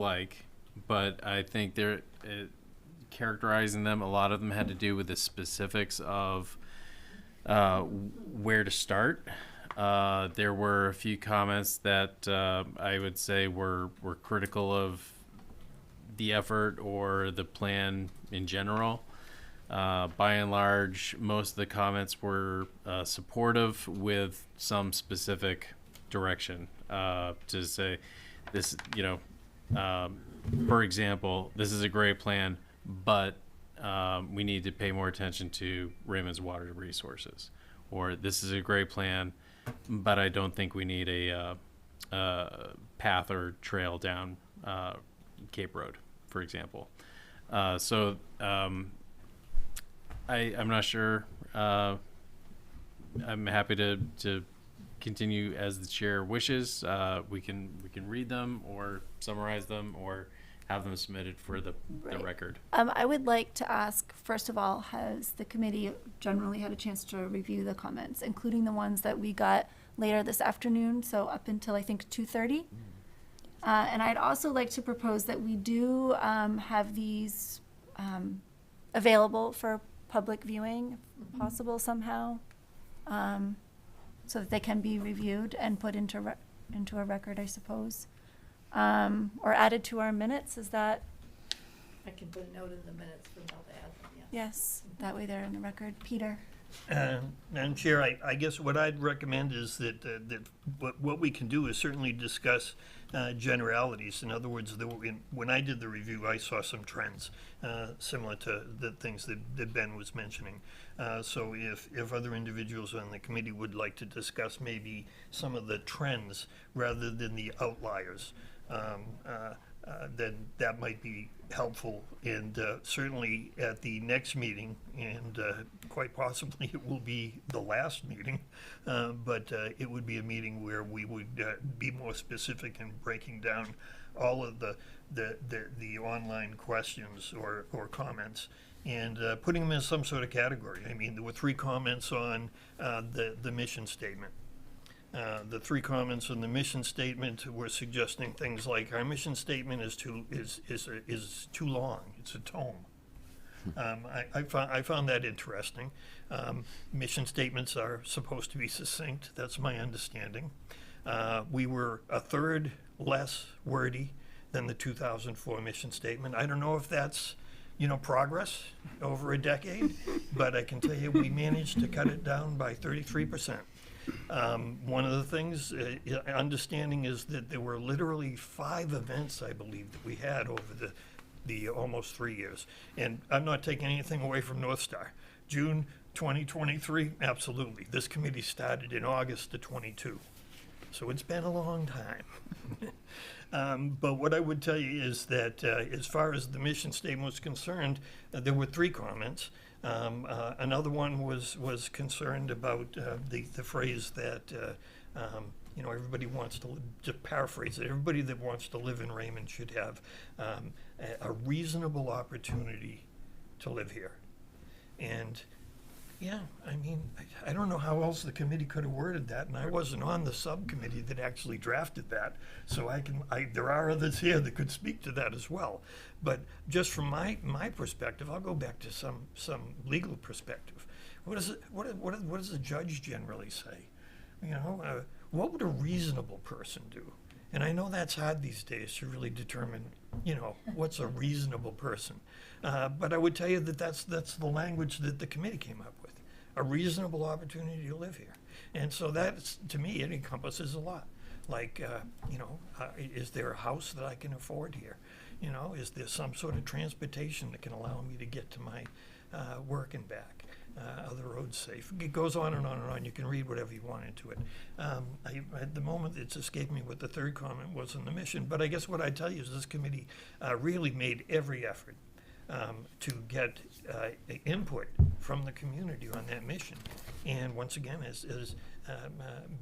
like, but I think characterizing them, a lot of them had to do with the specifics of where to start. There were a few comments that I would say were critical of the effort or the plan in general. By and large, most of the comments were supportive with some specific direction. To say this, for example, this is a great plan, but we need to pay more attention to Raymond's water resources. Or this is a great plan, but I don't think we need a path or trail down Cape Road, for example. I'm not sure. I'm happy to continue as the chair wishes. We can read them or summarize them or have them submitted for the record. I would like to ask, first of all, has the committee generally had a chance to review the comments, including the ones that we got later this afternoon, so up until I think 2:30? And I'd also like to propose that we do have these available for public viewing, if possible somehow, so that they can be reviewed and put into a record, I suppose, or added to our minutes. Is that? I can put a note in the minutes for Mel to add them, yeah. Yes, that way they're in the record. Peter? Madam Chair, I guess what I'd recommend is that what we can do is certainly discuss generalities. In other words, when I did the review, I saw some trends similar to the things that Ben was mentioning. So if other individuals on the committee would like to discuss maybe some of the trends rather than the outliers, then that might be helpful. And certainly at the next meeting, and quite possibly it will be the last meeting, but it would be a meeting where we would be more specific in breaking down all of the online questions or comments and putting them in some sort of category. I mean, there were 3 comments on the mission statement. The 3 comments on the mission statement were suggesting things like our mission statement is too long. It's a tome. I found that interesting. Mission statements are supposed to be succinct. That's my understanding. We were a third less wordy than the 2004 mission statement. I don't know if that's progress over a decade, but I can tell you we managed to cut it down by 33%. One of the things, understanding is that there were literally 5 events, I believe, that we had over the almost 3 years. And I'm not taking anything away from North Star. June 2023, absolutely. This committee started in August of 22. So it's been a long time. But what I would tell you is that as far as the mission statement was concerned, there were 3 comments. Another one was concerned about the phrase that everybody wants to paraphrase it. Everybody that wants to live in Raymond should have a reasonable opportunity to live here. And yeah, I mean, I don't know how else the committee could have worded that, and I wasn't on the subcommittee that actually drafted that, so there are others here that could speak to that as well. But just from my perspective, I'll go back to some legal perspective. What does the judge generally say? What would a reasonable person do? And I know that's hard these days to really determine, what's a reasonable person. But I would tell you that that's the language that the committee came up with. A reasonable opportunity to live here. And so that's, to me, it encompasses a lot. Like, is there a house that I can afford here? Is there some sort of transportation that can allow me to get to my work and back? Are the roads safe? It goes on and on and on. You can read whatever you want into it. At the moment, it's escaped me what the 3rd comment was on the mission. But I guess what I tell you is this committee really made every effort to get input from the community on that mission. And once again, as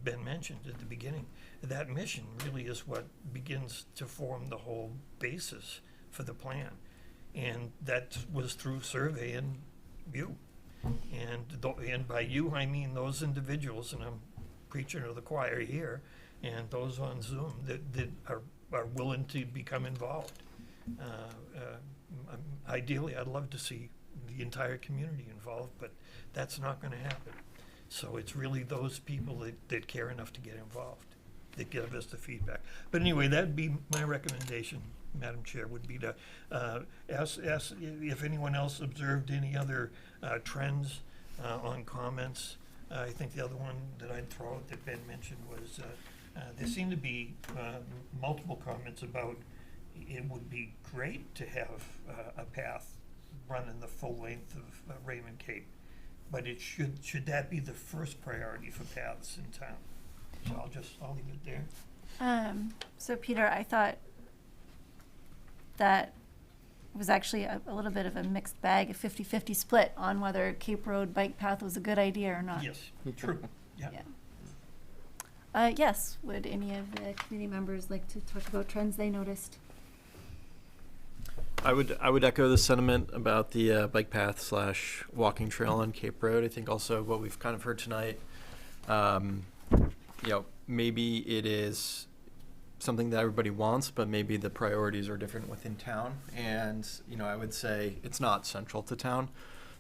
Ben mentioned at the beginning, that mission really is what begins to form the whole basis for the plan. And that was through survey and you. And by you, I mean those individuals, and I'm preaching to the choir here, and those on Zoom that are are willing to become involved. Ideally, I'd love to see the entire community involved, but that's not going to happen. So it's really those people that care enough to get involved that give us the feedback. But anyway, that'd be my recommendation, Madam Chair, would be to ask if anyone else observed any other trends on comments. I think the other one that I'd throw out that Ben mentioned was there seemed to be multiple comments about it would be great to have a path running the full length of Raymond Cape, but it should that be the first priority for paths in town? So I'll leave it there. So Peter, I thought that was actually a little bit of a mixed bag, a 50-50 split on whether Cape Road bike path was a good idea or not. Yes, true. Yeah. Yes, would any of the committee members like to talk about trends they noticed? I would echo the sentiment about the bike path / walking trail on Cape Road. I think also what we've kind of heard tonight, maybe it is something that everybody wants, but maybe the priorities are different within town. And, I would say it's not central to town,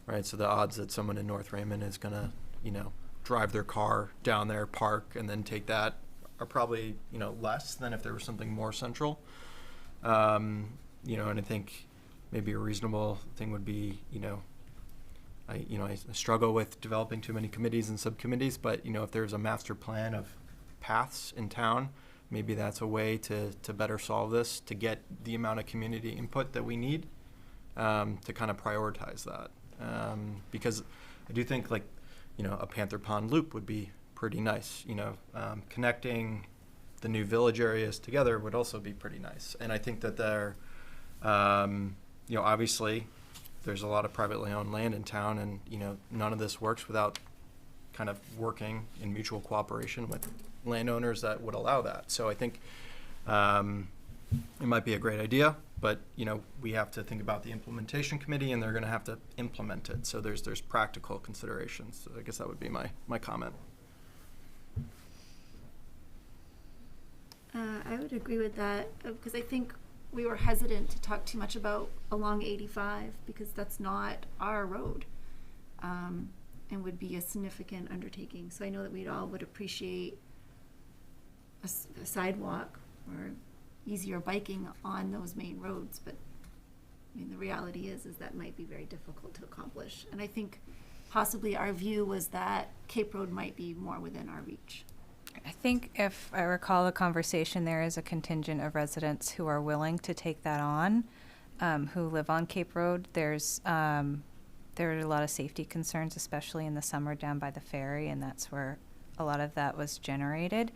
right? So the odds that someone in North Raymond is going to, drive their car down there, park, and then take that are probably, less than if there was something more central. And I think maybe a reasonable thing would be, I struggle with developing too many committees and subcommittees, but, if there's a master plan of paths in town, maybe that's a way to better solve this, to get the amount of community input that we need to kind of prioritize that. Because I do think a Panther Pond loop would be pretty nice. Connecting the new village areas together would also be pretty nice. And I think that there, obviously there's a lot of privately owned land in town, and, none of this works without kind of working in mutual cooperation with landowners that would allow that. So I think it might be a great idea, but we have to think about the implementation committee, and they're going to have to implement it. So there's practical considerations. So I guess that would be my comment. I would agree with that because I think we were hesitant to talk too much about along 85 because that's not our road and would be a significant undertaking. So I know that we'd all would appreciate a sidewalk or easier biking on those main roads, but I mean the reality is that might be very difficult to accomplish. And I think possibly our view was that Cape Road might be more within our reach. I think if I recall the conversation, there is a contingent of residents who are willing to take that on, who live on Cape Road. There are a lot of safety concerns, especially in the summer down by the ferry, and that's where a lot of that was generated.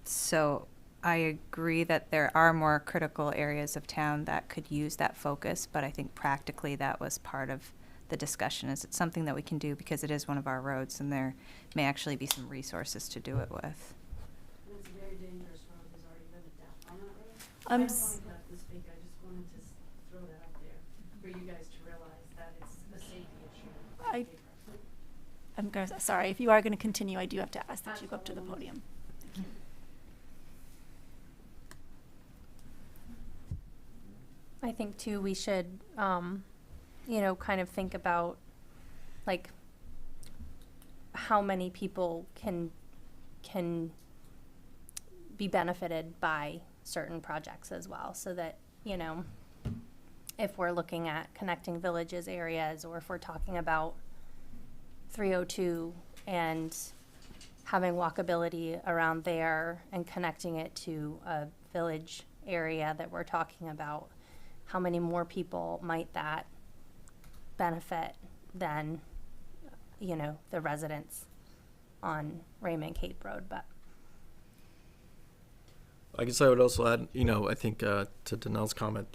So I agree that there are more critical areas of town that could use that focus, but I think practically that was part of the discussion. Is it's something that we can do because it is one of our roads, and there may actually be some resources to do it with. It's a very dangerous road. There's already been a death on that road. I I'm don't want to cut this speak. I just wanted to throw that up there for you guys to realize that it's a safety issue. Sorry, if you are going to continue, I do have to ask that you go up to the podium. Thank you. I think too we should, kind of think about like how many people can be benefited by certain projects as well, so that, if we're looking at connecting villages areas, or if we're talking about 302 and having walkability around there and connecting it to a village area that we're talking about, how many more people might that benefit than, the residents on Raymond Cape Road? But I guess I would also add, I think to Danelle's comment,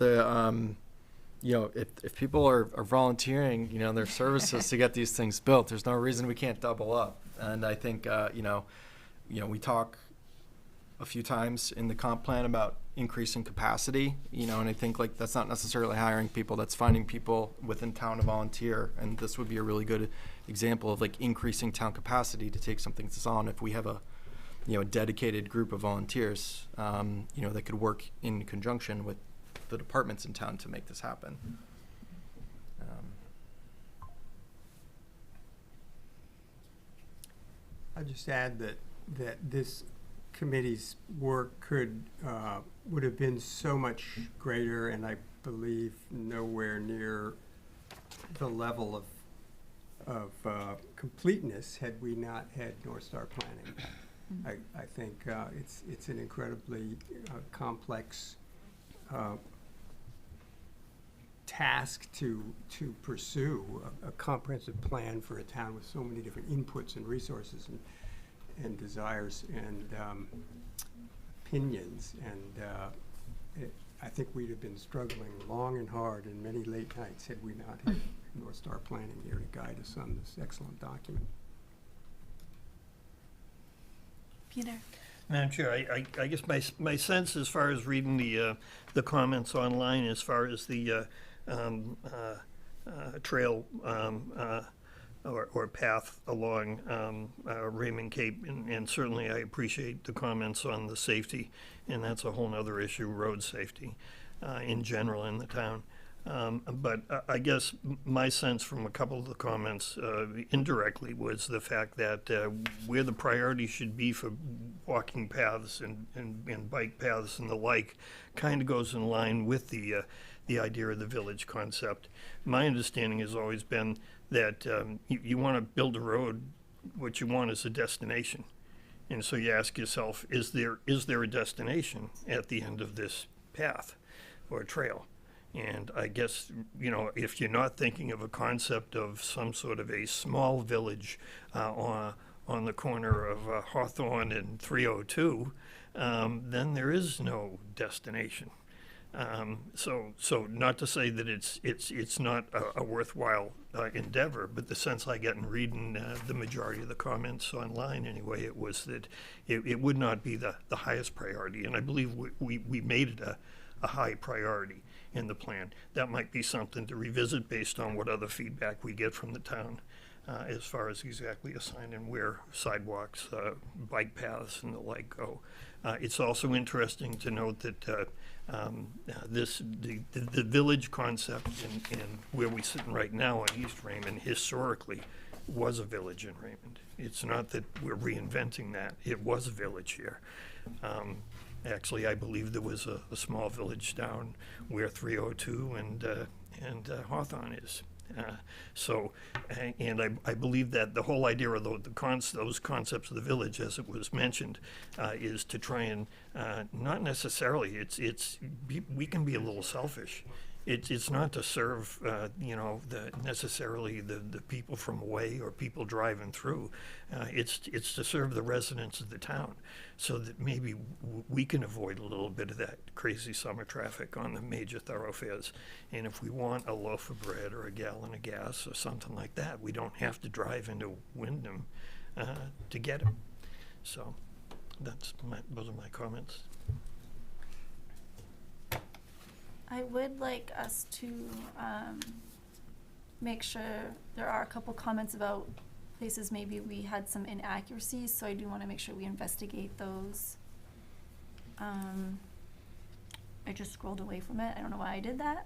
if people are volunteering, their services to get these things built, there's no reason we can't double up. And I think, we talk a few times in the comp plan about increasing capacity, and I think that's not necessarily hiring people, that's finding people within town to volunteer. And this would be a really good example of increasing town capacity to take something that's on. If we have a a dedicated group of volunteers, that could work in conjunction with the departments in town to make this happen. I'll just add that this committee's work would have been so much greater, and I believe nowhere near the level of completeness had we not had North Star planning. I think it's an incredibly complex task to pursue a comprehensive plan for a town with so many different inputs and resources and desires and opinions. And I think we'd have been struggling long and hard and many late nights had we not had North Star planning there to guide us on this excellent document. Peter? Madam Chair, I guess my sense as far as reading the comments online as far as the trail or path along Raymond Cape, and certainly I appreciate the comments on the safety, and that's a whole nother issue, road safety in general in the town. But I guess my sense from a couple of the comments indirectly was the fact that where the priority should be for walking paths and bike paths and the like kind of goes in line with the idea of the village concept. My understanding has always been that you want to build a road, what you want is a destination. And so you ask yourself, is there a destination at the end of this path or trail? And I guess, if you're not thinking of a concept of some sort of a small village on the corner of Hawthorne and 302, then there is no destination. So not to say that it's not a worthwhile endeavor, but the sense I get in reading the majority of the comments online anyway, it was that it would not be the highest priority. And I believe we made it a high priority in the plan. That might be something to revisit based on what other feedback we get from the town as far as exactly assigning where sidewalks, bike paths, and the like go. It's also interesting to note that the village concept and where we're sitting right now on East Raymond historically was a village in Raymond. It's not that we're reinventing that. It was a village here. Actually, I believe there was a small village down where 302 and Hawthorne is. I believe that the whole idea of those concepts of the village, as it was mentioned, is to try and not necessarily. We can be a little selfish. It's not to serve necessarily the people from away or people driving through. It's to serve the residents of the town, so that maybe we can avoid a little bit of that crazy summer traffic on the major thoroughfares. And if we want a loaf of bread or a gallon of gas or something like that, we don't have to drive into Wyndham to get it. So those are my comments. I would like us to make sure there are a couple comments about places maybe we had some inaccuracies, so I do want to make sure we investigate those. I just scrolled away from it. I don't know why I did that.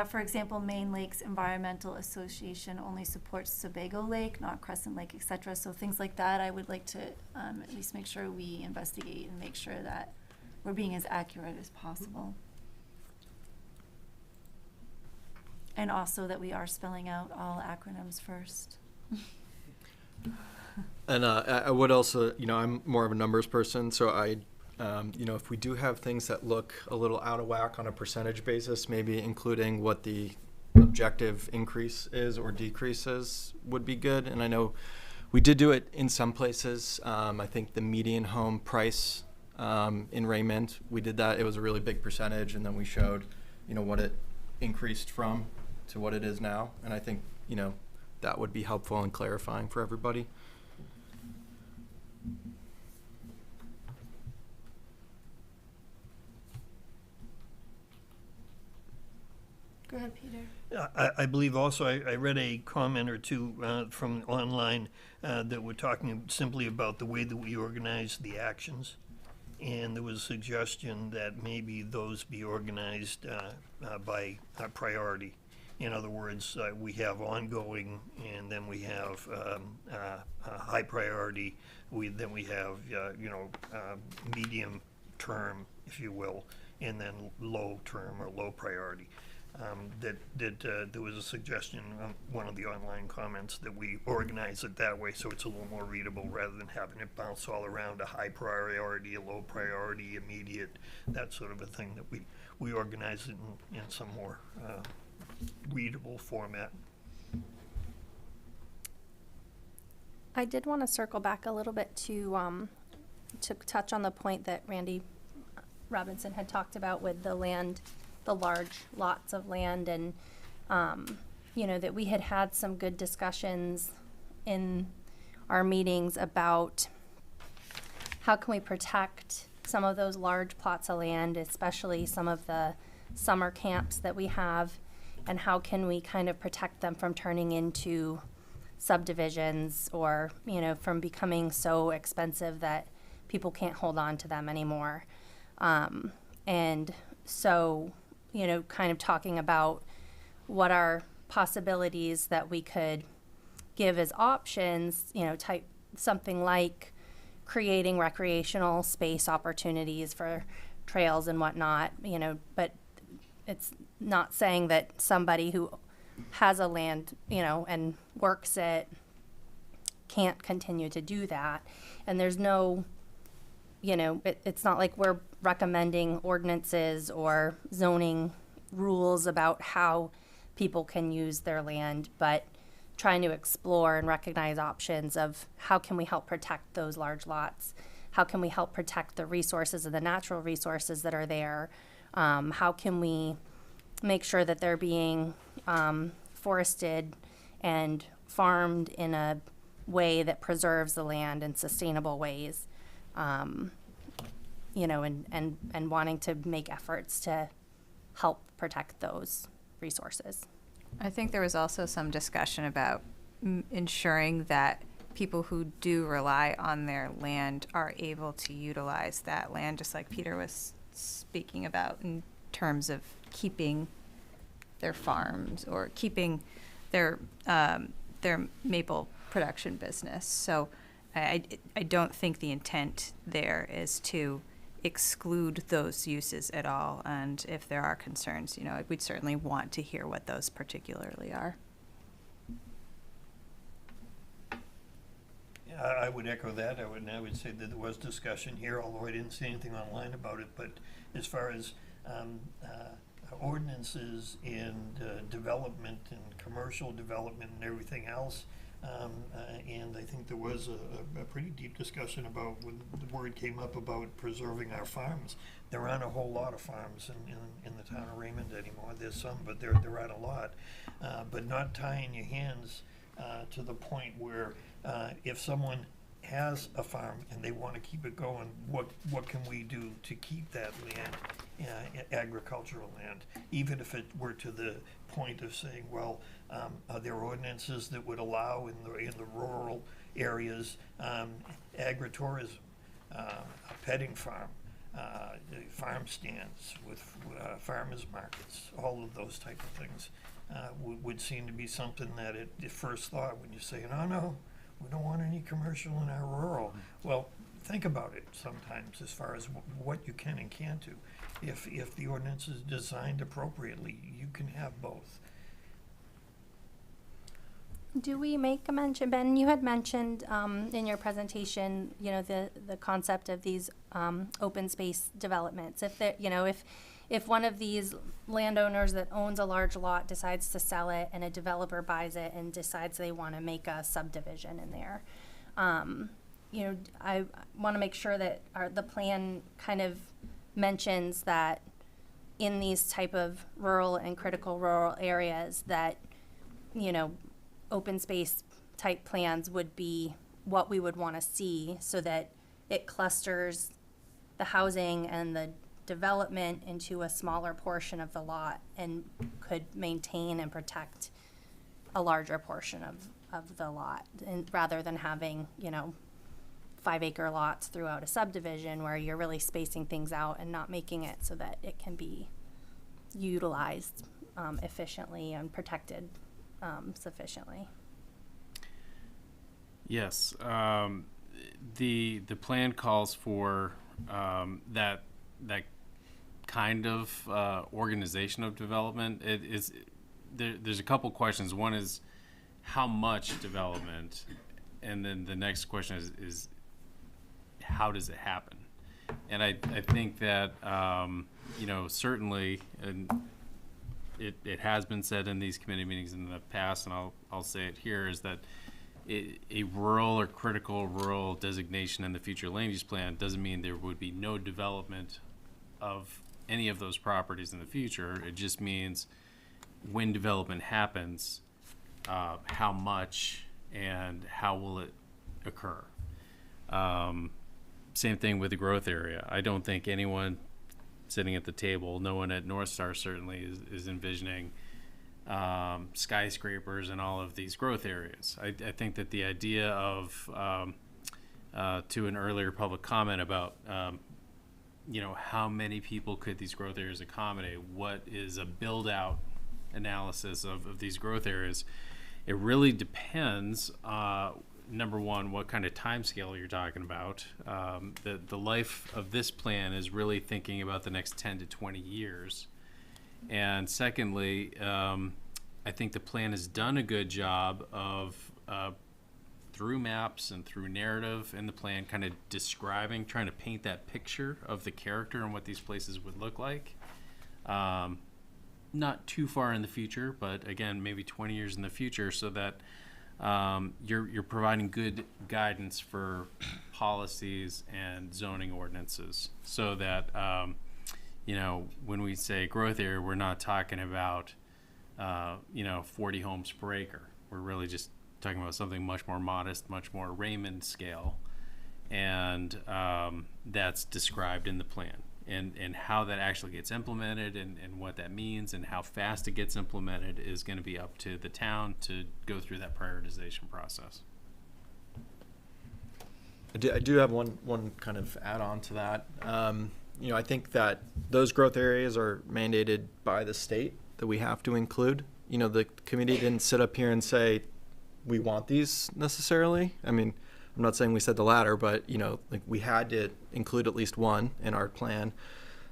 For example, Maine Lakes Environmental Association only supports Sebago Lake, not Crescent Lake, etc. So things like that, I would like to at least make sure we investigate and make sure that we're being as accurate as possible. And also that we are spelling out all acronyms first. And I would also, I'm more of a numbers person, so if we do have things that look a little out of whack on a percentage basis, maybe including what the objective increase is or decrease is would be good. And I know we did do it in some places. I think the median home price in Raymond, we did that. It was a really big percentage, and then we showed, what it increased from to what it is now. And I think, that would be helpful in clarifying for everybody. Go ahead, Peter. I believe also I read a comment or two from online that were talking simply about the way that we organize the actions. And there was a suggestion that maybe those be organized by priority. In other words, we have ongoing, and then we have high priority. Then we have medium term, if you will, and then low term or low priority. There was a suggestion on one of the online comments that we organize it that way so it's a little more readable rather than having it bounce all around a high priority, a low priority, immediate, that sort of a thing, that we organize it in some more readable format. I did want to circle back a little bit to touch on the point that Randy Robinson had talked about with the land, the large lots of land, and that we had some good discussions in our meetings about how can we protect some of those large plots of land, especially some of the summer camps that we have, and how can we kind of protect them from turning into subdivisions or, from becoming so expensive that people can't hold on to them anymore. And so, kind of talking about what are possibilities that we could give as options, type something like creating recreational space opportunities for trails and whatnot, but it's not saying that somebody who has a land, and works it can't continue to do that. And there's no, it's not like we're recommending ordinances or zoning rules about how people can use their land, but trying to explore and recognize options of how can we help protect those large lots? How can we help protect the resources and the natural resources that are there? How can we make sure that they're being forested and farmed in a way that preserves the land in sustainable ways? And wanting to make efforts to help protect those resources. I think there was also some discussion about ensuring that people who do rely on their land are able to utilize that land, just like Peter was speaking about in terms of keeping their farms or keeping their maple production business. So I don't think the intent there is to exclude those uses at all. And if there are concerns, we'd certainly want to hear what those particularly are. Yeah, I would echo that. I would say that there was discussion here, although I didn't see anything online about it. But as far as ordinances and development and commercial development and everything else, and I think there was a pretty deep discussion about when the word came up about preserving our farms. There aren't a whole lot of farms in the town of Raymond anymore. There's some, but there aren't a lot. But not tying your hands to the point where if someone has a farm and they want to keep it going, what can we do to keep that land, agricultural land, even if it were to the point of saying, well, are there ordinances that would allow in the rural areas agritourism, a petting farm, farm stands with farmers markets, all of those type of things would seem to be something that at first thought when you say, no, we don't want any commercial in our rural. Well, think about it sometimes as far as what you can and can't do. If the ordinance is designed appropriately, you can have both. Do we make a mention, Ben, you had mentioned in your presentation, the concept of these open space developments. If one of these landowners that owns a large lot decides to sell it and a developer buys it and decides they want to make a subdivision in there, I want to make sure that the plan kind of mentions that in these type of rural and critical rural areas that, open space type plans would be what we would want to see so that it clusters the housing and the development into a smaller portion of the lot and could maintain and protect a larger portion of the lot, and rather than having, 5-acre lots throughout a subdivision where you're really spacing things out and not making it so that it can be utilized efficiently and protected sufficiently. Yes, the plan calls for that kind of organization of development. There's a couple questions. One is how much development, and then the next question is how does it happen? And I think that certainly, and it has been said in these committee meetings in the past, and I'll say it here, is that a rural or critical rural designation in the future land use plan doesn't mean there would be no development of any of those properties in the future. It just means when development happens, how much and how will it occur. Same thing with the growth area. I don't think anyone sitting at the table, no one at North Star certainly is envisioning skyscrapers and all of these growth areas. I think that the idea of, to an earlier public comment about, how many people could these growth areas accommodate, what is a build-out analysis of these growth areas, it really depends, number one, what kind of time scale you're talking about. The life of this plan is really thinking about the next 10 to 20 years. And secondly, I think the plan has done a good job of, through maps and through narrative in the plan, kind of describing, trying to paint that picture of the character and what these places would look like. Not too far in the future, but again, maybe 20 years in the future, so that you're providing good guidance for policies and zoning ordinances, so that when we say growth area, we're not talking about 40 homes per acre. We're really just talking about something much more modest, much more Raymond scale, and that's described in the plan. And how that actually gets implemented and what that means and how fast it gets implemented is going to be up to the town to go through that prioritization process. I do have one kind of add-on to that. I think that those growth areas are mandated by the state that we have to include. The committee didn't sit up here and say, we want these necessarily. I mean, I'm not saying we said the latter, but, we had to include at least one in our plan.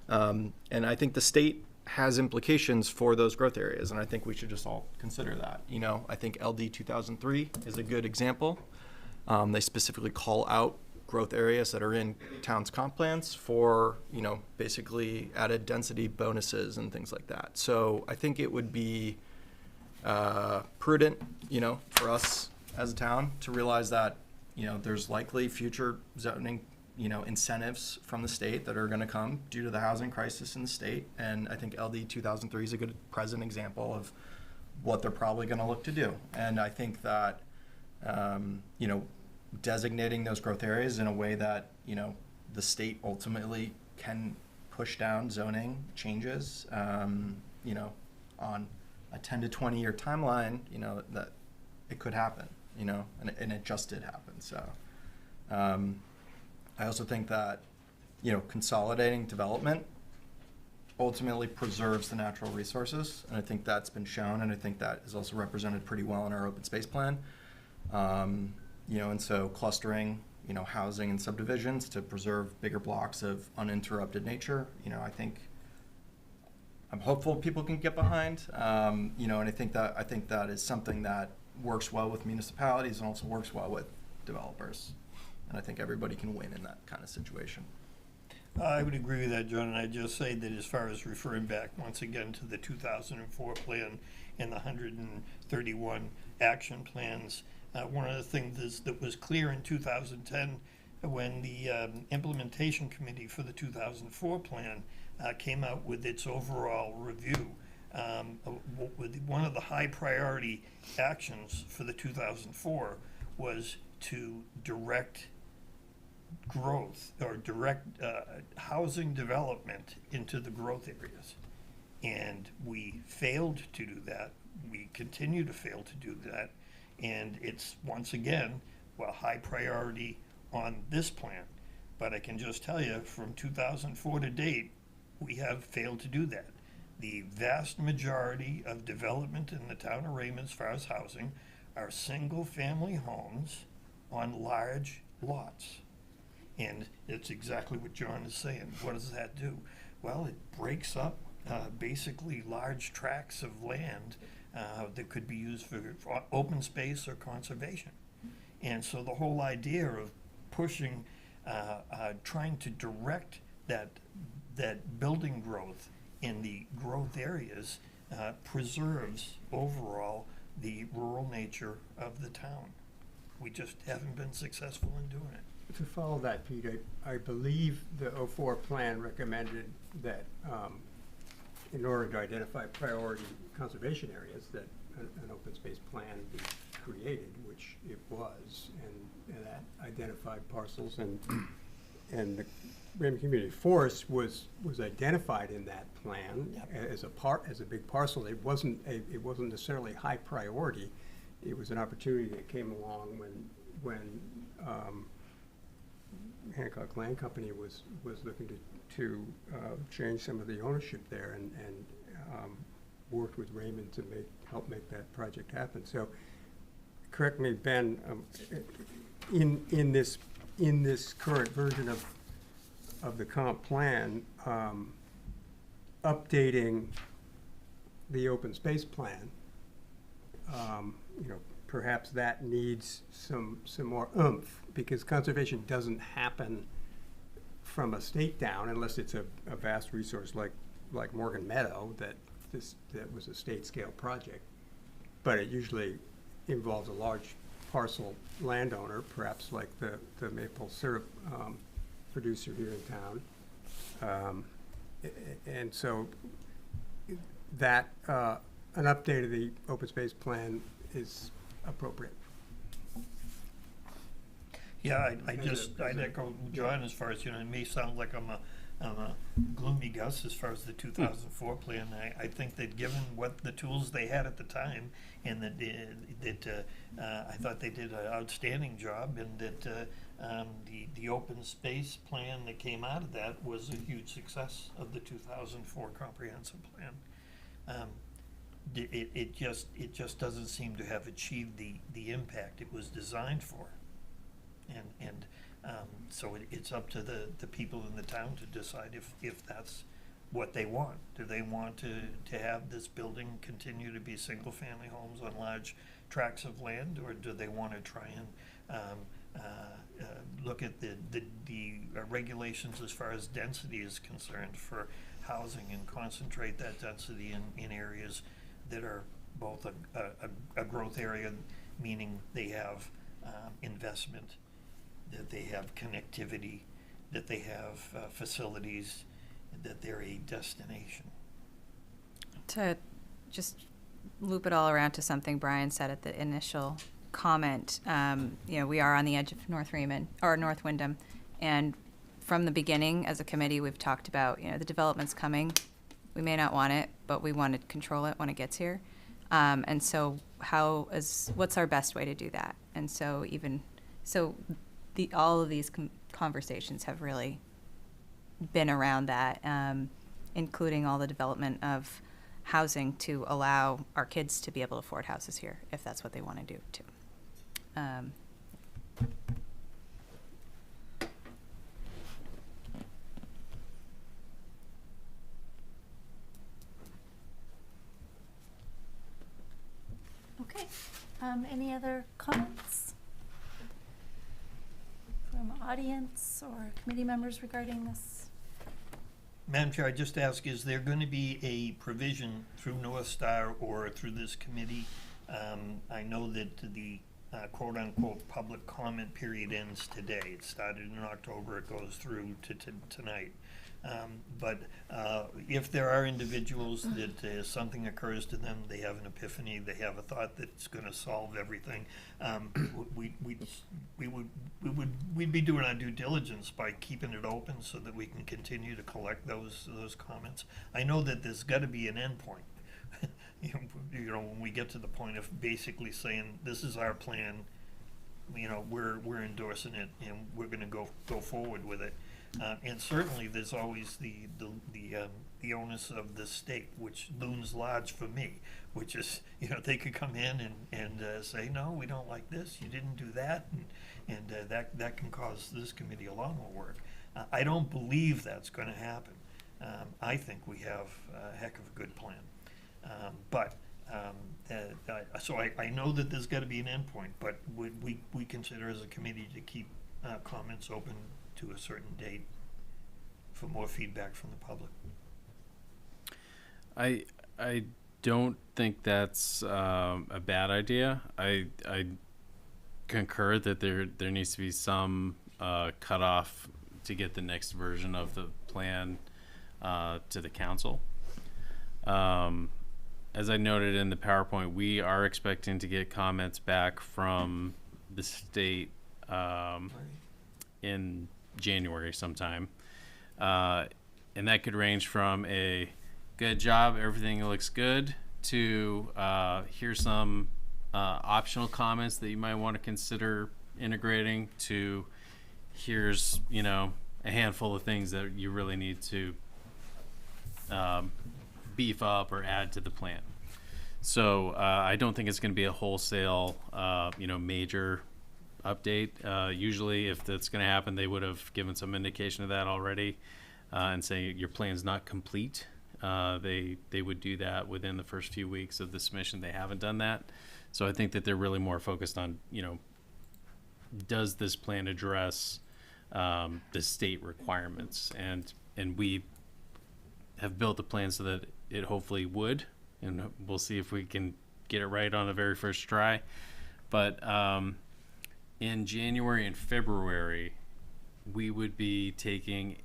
And I think the state has implications for those growth areas, and I think we should just all consider that. I think LD 2003 is a good example. They specifically call out growth areas that are in towns' comp plans for, basically added density bonuses and things like that. So I think it would be prudent, for us as a town to realize that, there's likely future zoning, incentives from the state that are going to come due to the housing crisis in the state. And I think LD 2003 is a good present example of what they're probably going to look to do. And I think that, designating those growth areas in a way that, the state ultimately can push down zoning changes, on a 10 to 20 year timeline, that it could happen, and it just did happen. So I also think that, consolidating development ultimately preserves the natural resources, and I think that's been shown, and I think that is also represented pretty well in our open space plan. And so clustering, housing and subdivisions to preserve bigger blocks of uninterrupted nature, I'm hopeful people can get behind, and I think that is something that works well with municipalities and also works well with developers. And I think everybody can win in that kind of situation. I would agree with that, John, and I'd just say that as far as referring back once again to the 2004 plan and the 131 action plans, one of the things that was clear in 2010 when the implementation committee for the 2004 plan came out with its overall review, one of the high priority actions for the 2004 was to direct growth or direct housing development into the growth areas. And we failed to do that. We continue to fail to do that. And it's, once again, well, high priority on this plan. But I can just tell you, from 2004 to date, we have failed to do that. The vast majority of development in the town of Raymond, as far as housing, are single-family homes on large lots. And it's exactly what John is saying. What does that do? Well, it breaks up basically large tracts of land that could be used for open space or conservation. And so the whole idea of pushing, trying to direct that building growth in the growth areas preserves overall the rural nature of the town. We just haven't been successful in doing it. To follow that, Pete, I believe the '04 plan recommended that in order to identify priority conservation areas, that an open space plan be created, which it was, and that identified parcels, and the Raymond Community Forest was identified in that plan. Yep. as a big parcel. It wasn't necessarily high priority. It was an opportunity that came along when Hancock Land Company was looking to change some of the ownership there, and worked with Raymond to help make that project happen. So, correct me, Ben. In this current version of the comp plan, updating the open space plan, perhaps that needs some more oomph, because conservation doesn't happen from a state down unless it's a vast resource like Morgan Meadow that was a state scale project. But it usually involves a large parcel landowner, perhaps like the maple syrup producer here in town. And so that an update of the open space plan is appropriate. Yeah, I'd echo John as far as, it may sound like I'm a gloomy Gus as far as the 2004 plan. I think that given what the tools they had at the time, and that I thought they did an outstanding job, and that the open space plan that came out of that was a huge success of the 2004 comprehensive plan. It just doesn't seem to have achieved the impact it was designed for. And so it's up to the people in the town to decide if that's what they want. Do they want to have this building continue to be single-family homes on large tracts of land, or do they want to try and look at the regulations as far as density is concerned for housing, and concentrate that density in areas that are both a growth area, meaning they have investment, that they have connectivity, that they have facilities, that they're a destination. To just loop it all around to something Brian said at the initial comment, we are on the edge of North Wyndham, and from the beginning as a committee we've talked about, the development's coming. We may not want it, but we want to control it when it gets here. And so what's our best way to do that? And so all of these conversations have really been around that, including all the development of housing to allow our kids to be able to afford houses here if that's what they want to do too. Okay, any other comments from audience or committee members regarding this? Madam Chair, I just ask, is there going to be a provision through North Star or through this committee? I know that the quote-unquote public comment period ends today. It started in October, it goes through to tonight. But if there are individuals that something occurs to them, they have an epiphany, they have a thought that's going to solve everything, we'd be doing our due diligence by keeping it open so that we can continue to collect those comments. I know that there's got to be an endpoint. You know, when we get to the point of basically saying, this is our plan, you know, we're endorsing it and we're going to go forward with it. And certainly there's always the onus of the state, which looms large for me, which is, you know, they could come in and say, no, we don't like this, you didn't do that, and that can cause this committee a lot more work. I don't believe that's going to happen. I think we have a heck of a good plan. So I know that there's got to be an endpoint, but we consider as a committee to keep comments open to a certain date for more feedback from the public. I don't think that's a bad idea. I concur that there needs to be some cutoff to get the next version of the plan to the council. As I noted in the PowerPoint, we are expecting to get comments back from the state in January sometime. And that could range from a good job, everything looks good, to here's some optional comments that you might want to consider integrating, to here's, you know, a handful of things that you really need to beef up or add to the plan. So I don't think it's going to be a wholesale, you know, major update. Usually if that's going to happen, they would have given some indication of that already and say your plan's not complete. They would do that within the first few weeks of the submission. They haven't done that. So I think that they're really more focused on, you know, does this plan address the state requirements? And we have built the plan so that it hopefully would, and we'll see if we can get it right on the very first try. But in January and February, we would be taking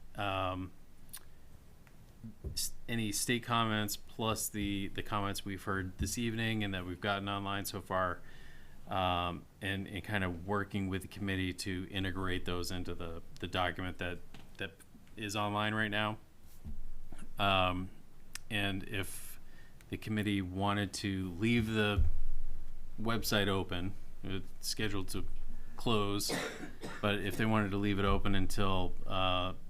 any state comments plus the comments we've heard this evening and that we've gotten online so far, and kind of working with the committee to integrate those into the document that is online right now. And if the committee wanted to leave the website open, it's scheduled to close, but if they wanted to leave it open until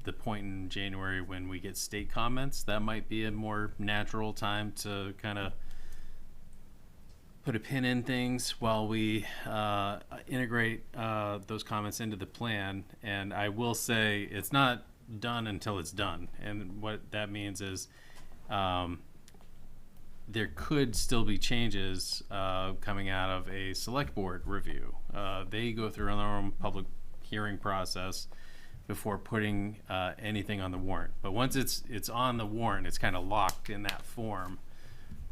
the point in January when we get state comments, that might be a more natural time to kind of put a pin in things while we integrate those comments into the plan. And I will say it's not done until it's done, and what that means is there could still be changes coming out of a select board review. They go through their own public hearing process before putting anything on the warrant. But once it's on the warrant, it's kind of locked in that form.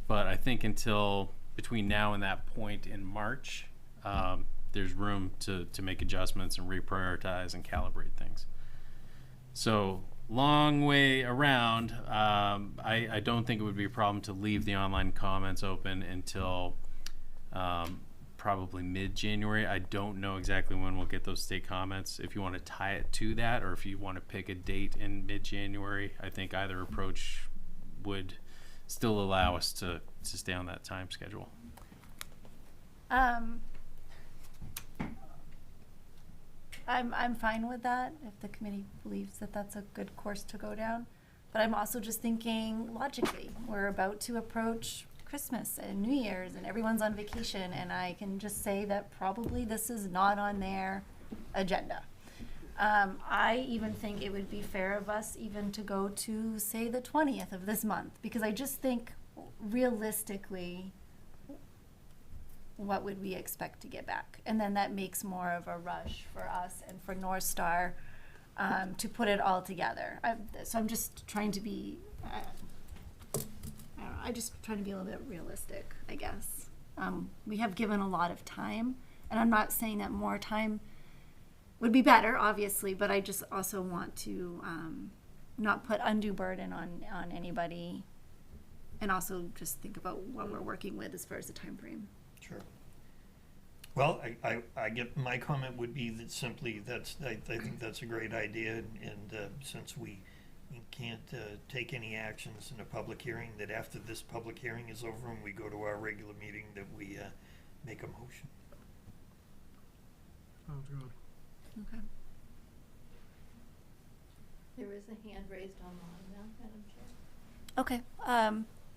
But I think until between now and that point in March, there's room to make adjustments and reprioritize and calibrate things. So long way around, I don't think it would be a problem to leave the online comments open until probably mid-January. I don't know exactly when we'll get those state comments. If you want to tie it to that, or if you want to pick a date in mid-January, I think either approach would still allow us to stay on that time schedule. I'm fine with that if the committee believes that that's a good course to go down. But I'm also just thinking logically, we're about to approach Christmas and New Year's and everyone's on vacation, and I can just say that probably this is not on their agenda. I even think it would be fair of us even to go to, say, the 20th of this month, because I just think realistically, what would we expect to get back? And then that makes more of a rush for us and for North Star to put it all together. So I'm just trying to be, I don't know, I'm just trying to be a little bit realistic, I guess. We have given a lot of time, and I'm not saying that more time would be better, obviously, but I just also want to not put undue burden on anybody, and also just think about what we're working with as far as the time frame. Sure. Well, I get, my comment would be that simply, I think that's a great idea, and since we can't take any actions in a public hearing, that after this public hearing is over and we go to our regular meeting, that we make a motion. Sounds good. Okay. There is a hand raised online now, Madam Chair. Okay.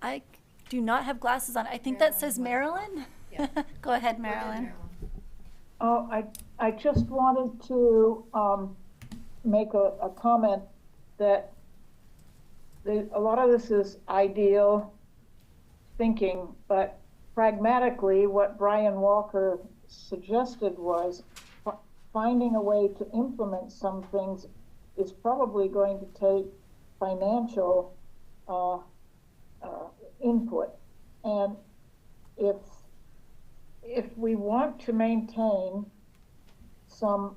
I do not have glasses on. I think that says Marilyn. Yeah. Go ahead, Go ahead, Marilyn. Oh, I just wanted to make a comment that a lot of this is ideal thinking, but pragmatically, what Brian Walker suggested was finding a way to implement some things is probably going to take financial input. And if we want to maintain some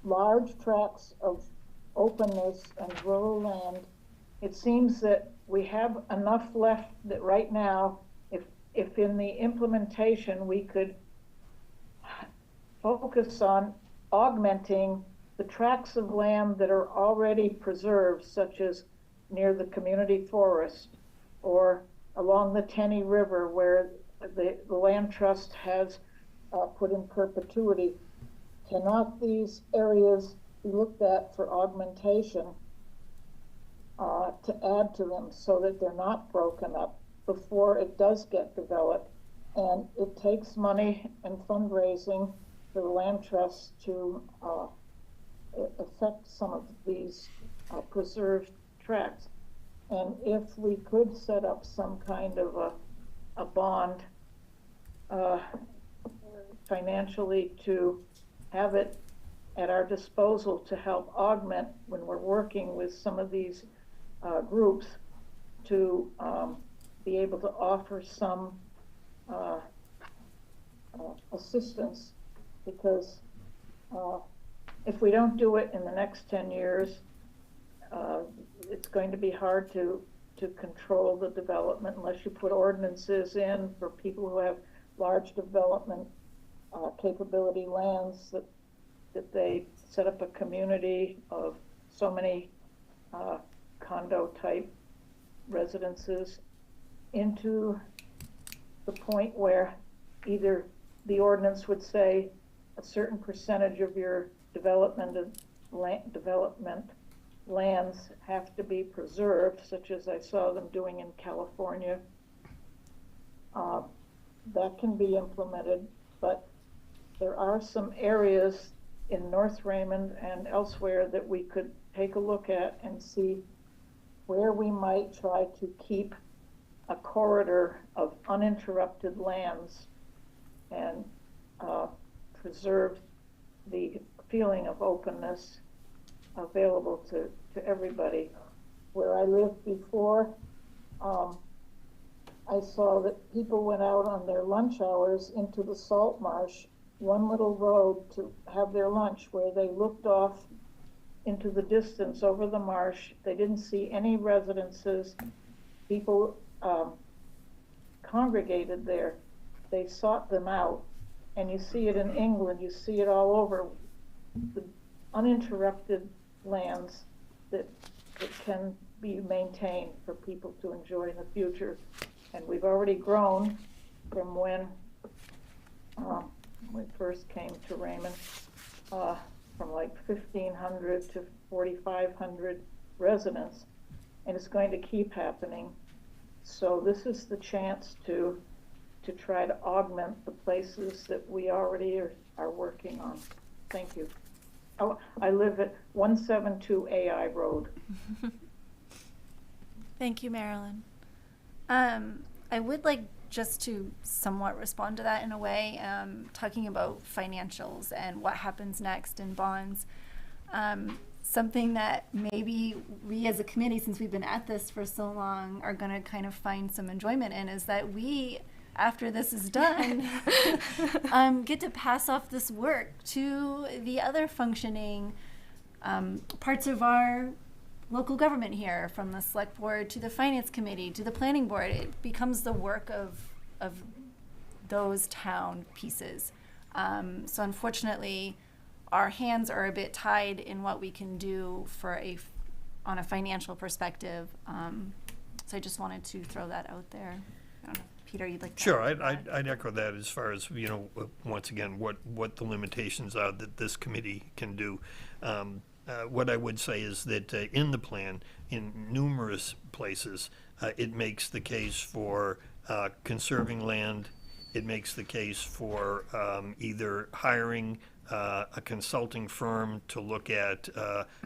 large tracts of openness and rural land, it seems that we have enough left that right now, if in the implementation we could focus on augmenting the tracts of land that are already preserved, such as near the community forest or along the Tenney River where the land trust has put in perpetuity. Cannot these areas be looked at for augmentation to add to them so that they're not broken up before it does get developed? And it takes money and fundraising for the land trust to affect some of these preserved tracts. And if we could set up some kind of a bond financially to have it at our disposal to help augment when we're working with some of these groups to be able to offer some assistance, because if we don't do it in the next 10 years, it's going to be hard to control the development unless you put ordinances in for people who have large development capability lands, that they set up a community of so many condo type residences into the point where either the ordinance would say a certain percentage of your development lands have to be preserved, such as I saw them doing in California. That can be implemented, but there are some areas in North Raymond and elsewhere that we could take a look at and see where we might try to keep a corridor of uninterrupted lands and preserve the feeling of openness available to everybody. Where I lived before, I saw that people went out on their lunch hours into the salt marsh, one little road to have their lunch, where they looked off into the distance over the marsh. They didn't see any residences. People congregated there. They sought them out. And you see it in England, you see it all over, the uninterrupted lands that can be maintained for people to enjoy in the future. And we've already grown from when we first came to Raymond, from like 1,500 to 4,500 residents, and it's going to keep happening. So this is the chance to try to augment the places that we already are working on. Thank you. Oh, I live at 172 AI Road. Thank you, Marilyn. I would like just to somewhat respond to that in a way, talking about financials and what happens next in bonds. Something that maybe we as a committee, since we've been at this for so long, are going to kind of find some enjoyment in, is that we, after this is done, get to pass off this work to the other functioning parts of our local government here, from the select board to the finance committee to the planning board. It becomes the work of those town pieces. So unfortunately, our hands are a bit tied in what we can do on a financial perspective. So I just wanted to throw that out there. I don't know, Peter, you'd like to? Sure, add to that? I'd echo that as far as, once again, what the limitations are that this committee can do. What I would say is that in the plan, in numerous places, it makes the case for conserving land. It makes the case for either hiring a consulting firm to look at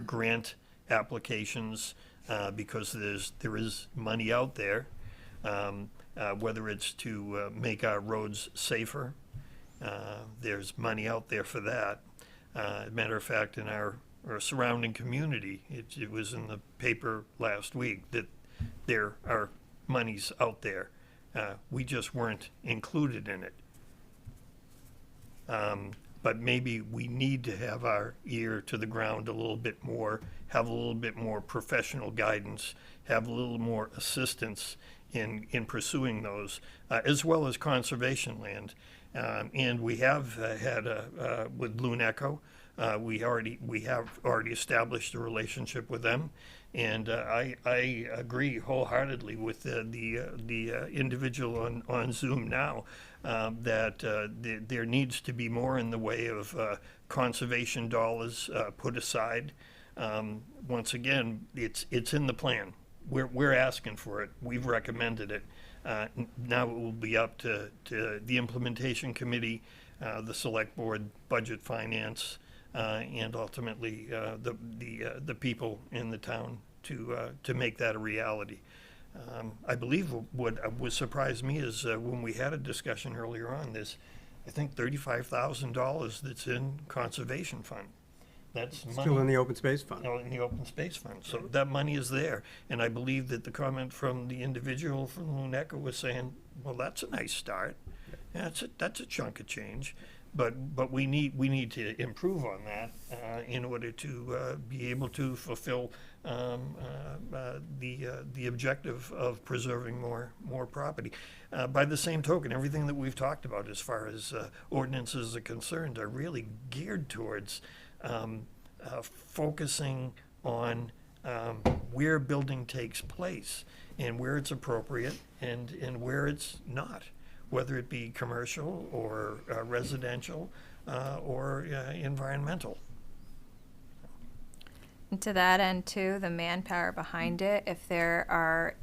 grant applications, because there is money out there, whether it's to make our roads safer. There's money out there for that. Matter of fact, in our surrounding community, it was in the paper last week that there are monies out there. We just weren't included in it. But maybe we need to have our ear to the ground a little bit more, have a little bit more professional guidance, have a little more assistance in pursuing those, as well as conservation land. And we have had with Loon Echo, we have already established a relationship with them, and I agree wholeheartedly with the individual on Zoom now, that there needs to be more in the way of conservation dollars put aside. Once again, it's in the plan. We're asking for it. We've recommended it. Now it will be up to the implementation committee, the select board, budget, finance, and ultimately the people in the town to make that a reality. I believe what surprised me is when we had a discussion earlier on, there's, I think, $35,000 that's in conservation fund. That's money. Still in the open space fund. In the open space fund. So that money is there. And I believe that the comment from the individual from Loon Echo was saying, well, that's a nice start. Yeah, that's a chunk of change. But we need to improve on that in order to be able to fulfill the objective of preserving more property. By the same token, everything that we've talked about as far as ordinances are concerned are really geared towards focusing on where building takes place and where it's appropriate and where it's not, whether it be commercial or residential or environmental. And to that end, too, the manpower behind it, if there are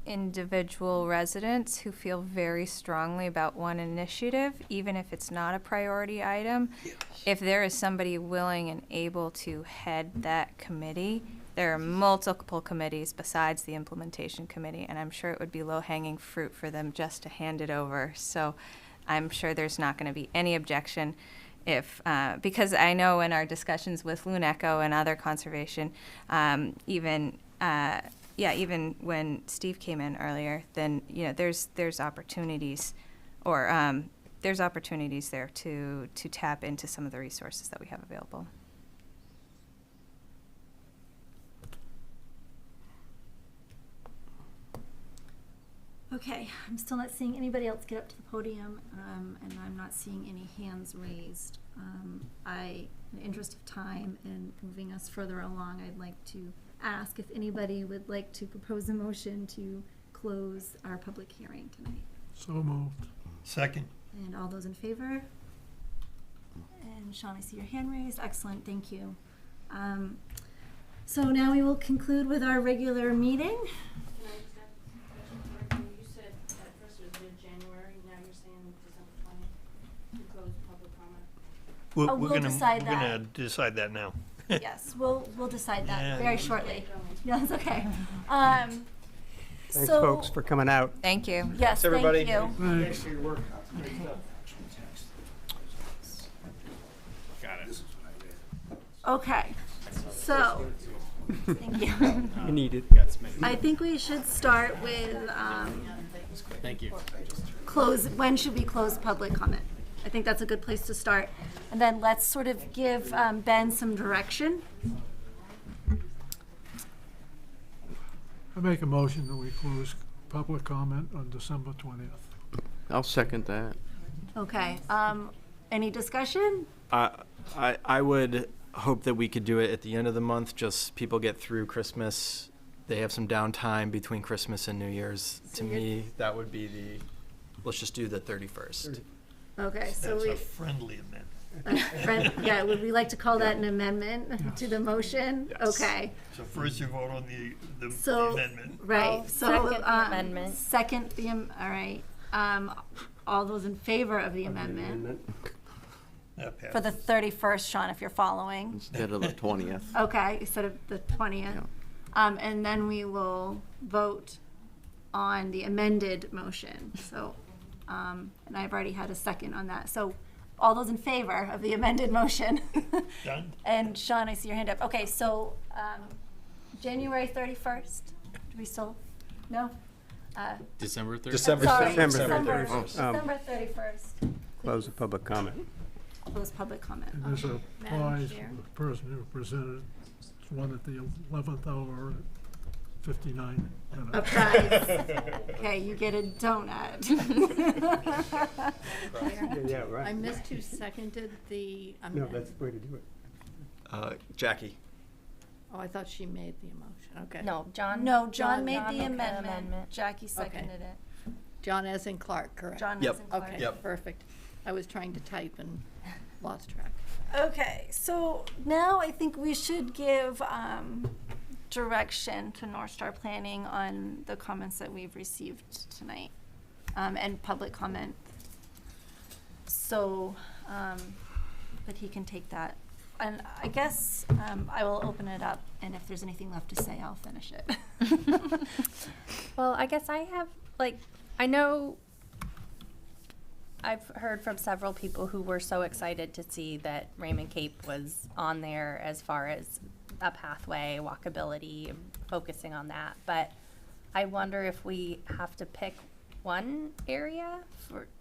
individual residents who feel very strongly about one initiative, even if it's not a priority item, if there is somebody willing and able to head that committee, there are multiple committees besides the implementation committee, and I'm sure it would be low-hanging fruit for them just to hand it over. So I'm sure there's not going to be any objection if, because I know in our discussions with Loon Echo and other conservation, even when Steve came in earlier, then there's opportunities, or there's opportunities there to tap into some of the resources that we have available. Okay, I'm still not seeing anybody else get up to the podium, and I'm not seeing any hands raised. In the interest of time and moving us further along, I'd like to ask if anybody would like to propose a motion to close our public hearing tonight. So moved. Second. And all those in favor? And Sean, I see your hand raised. Excellent, thank you. So now we will conclude with our regular meeting. Can I just have a question? You said at first it was mid-January, now you're saying December 20th to close public comment? We'll decide We're gonna decide that now. Yes, we'll decide that Yeah. very shortly. Yeah, that's okay. Thanks, folks, for coming out. Thank you. Yes, thank everybody. you. Thanks. for your work. Got it. Okay, so, thank you. You need it. I think we should start with, Thank you. when should we close public comment? I think that's a good place to start. And then let's sort of give Ben some direction. I make a motion that we close public comment on December 20th. I'll second that. Okay, any discussion? I would hope that we could do it at the end of the month, just people get through Christmas. They have some downtime between Christmas and New Year's. To me, that would be let's just do the 31st. Okay, so That's we, a friendly amendment. yeah, would we like to call that an amendment Yes. to the motion? Yes. Okay, So first you vote on the So- amendment. right, I'll so, second the amendment. Second the, all right, all those in favor of the amendment? That For the passes. 31st, Sean, if you're following. Instead of the 20th. Okay, instead of the 20th. Yeah. And then we will vote on the amended motion. So, and I've already had a second on that. So all those in favor of the amended motion? Done? And Sean, I see your hand up. Okay, so January 31st, do we still, no? December 3rd? December Sorry, 31st. December Oh. December 31st. Close the public comment. Close public comment. And this Madam applies Chair. to the person who presented, one at the 11th hour at 59 minutes. A prize. Okay, you get a donut. Yeah, I missed who seconded the No, amendment. that's the way to do it. Jackie. Oh, I thought she made the motion, okay. No, John. No, John made John the made amendment. Jackie seconded it. John as in Clark, correct? John Yep. hasn't Clark. Okay, Yep. perfect. I was trying to type and lost track. Okay, so now I think we should give direction to North Star Planning on the comments that we've received tonight, and public comment. So, that he can take that. And I guess I will open it up, and if there's anything left to say, I'll finish it. Well, I guess I have, like, I know I've heard from several people who were so excited to see that Raymond Cape was on there as far as a pathway, walkability, focusing on that. But I wonder if we have to pick one area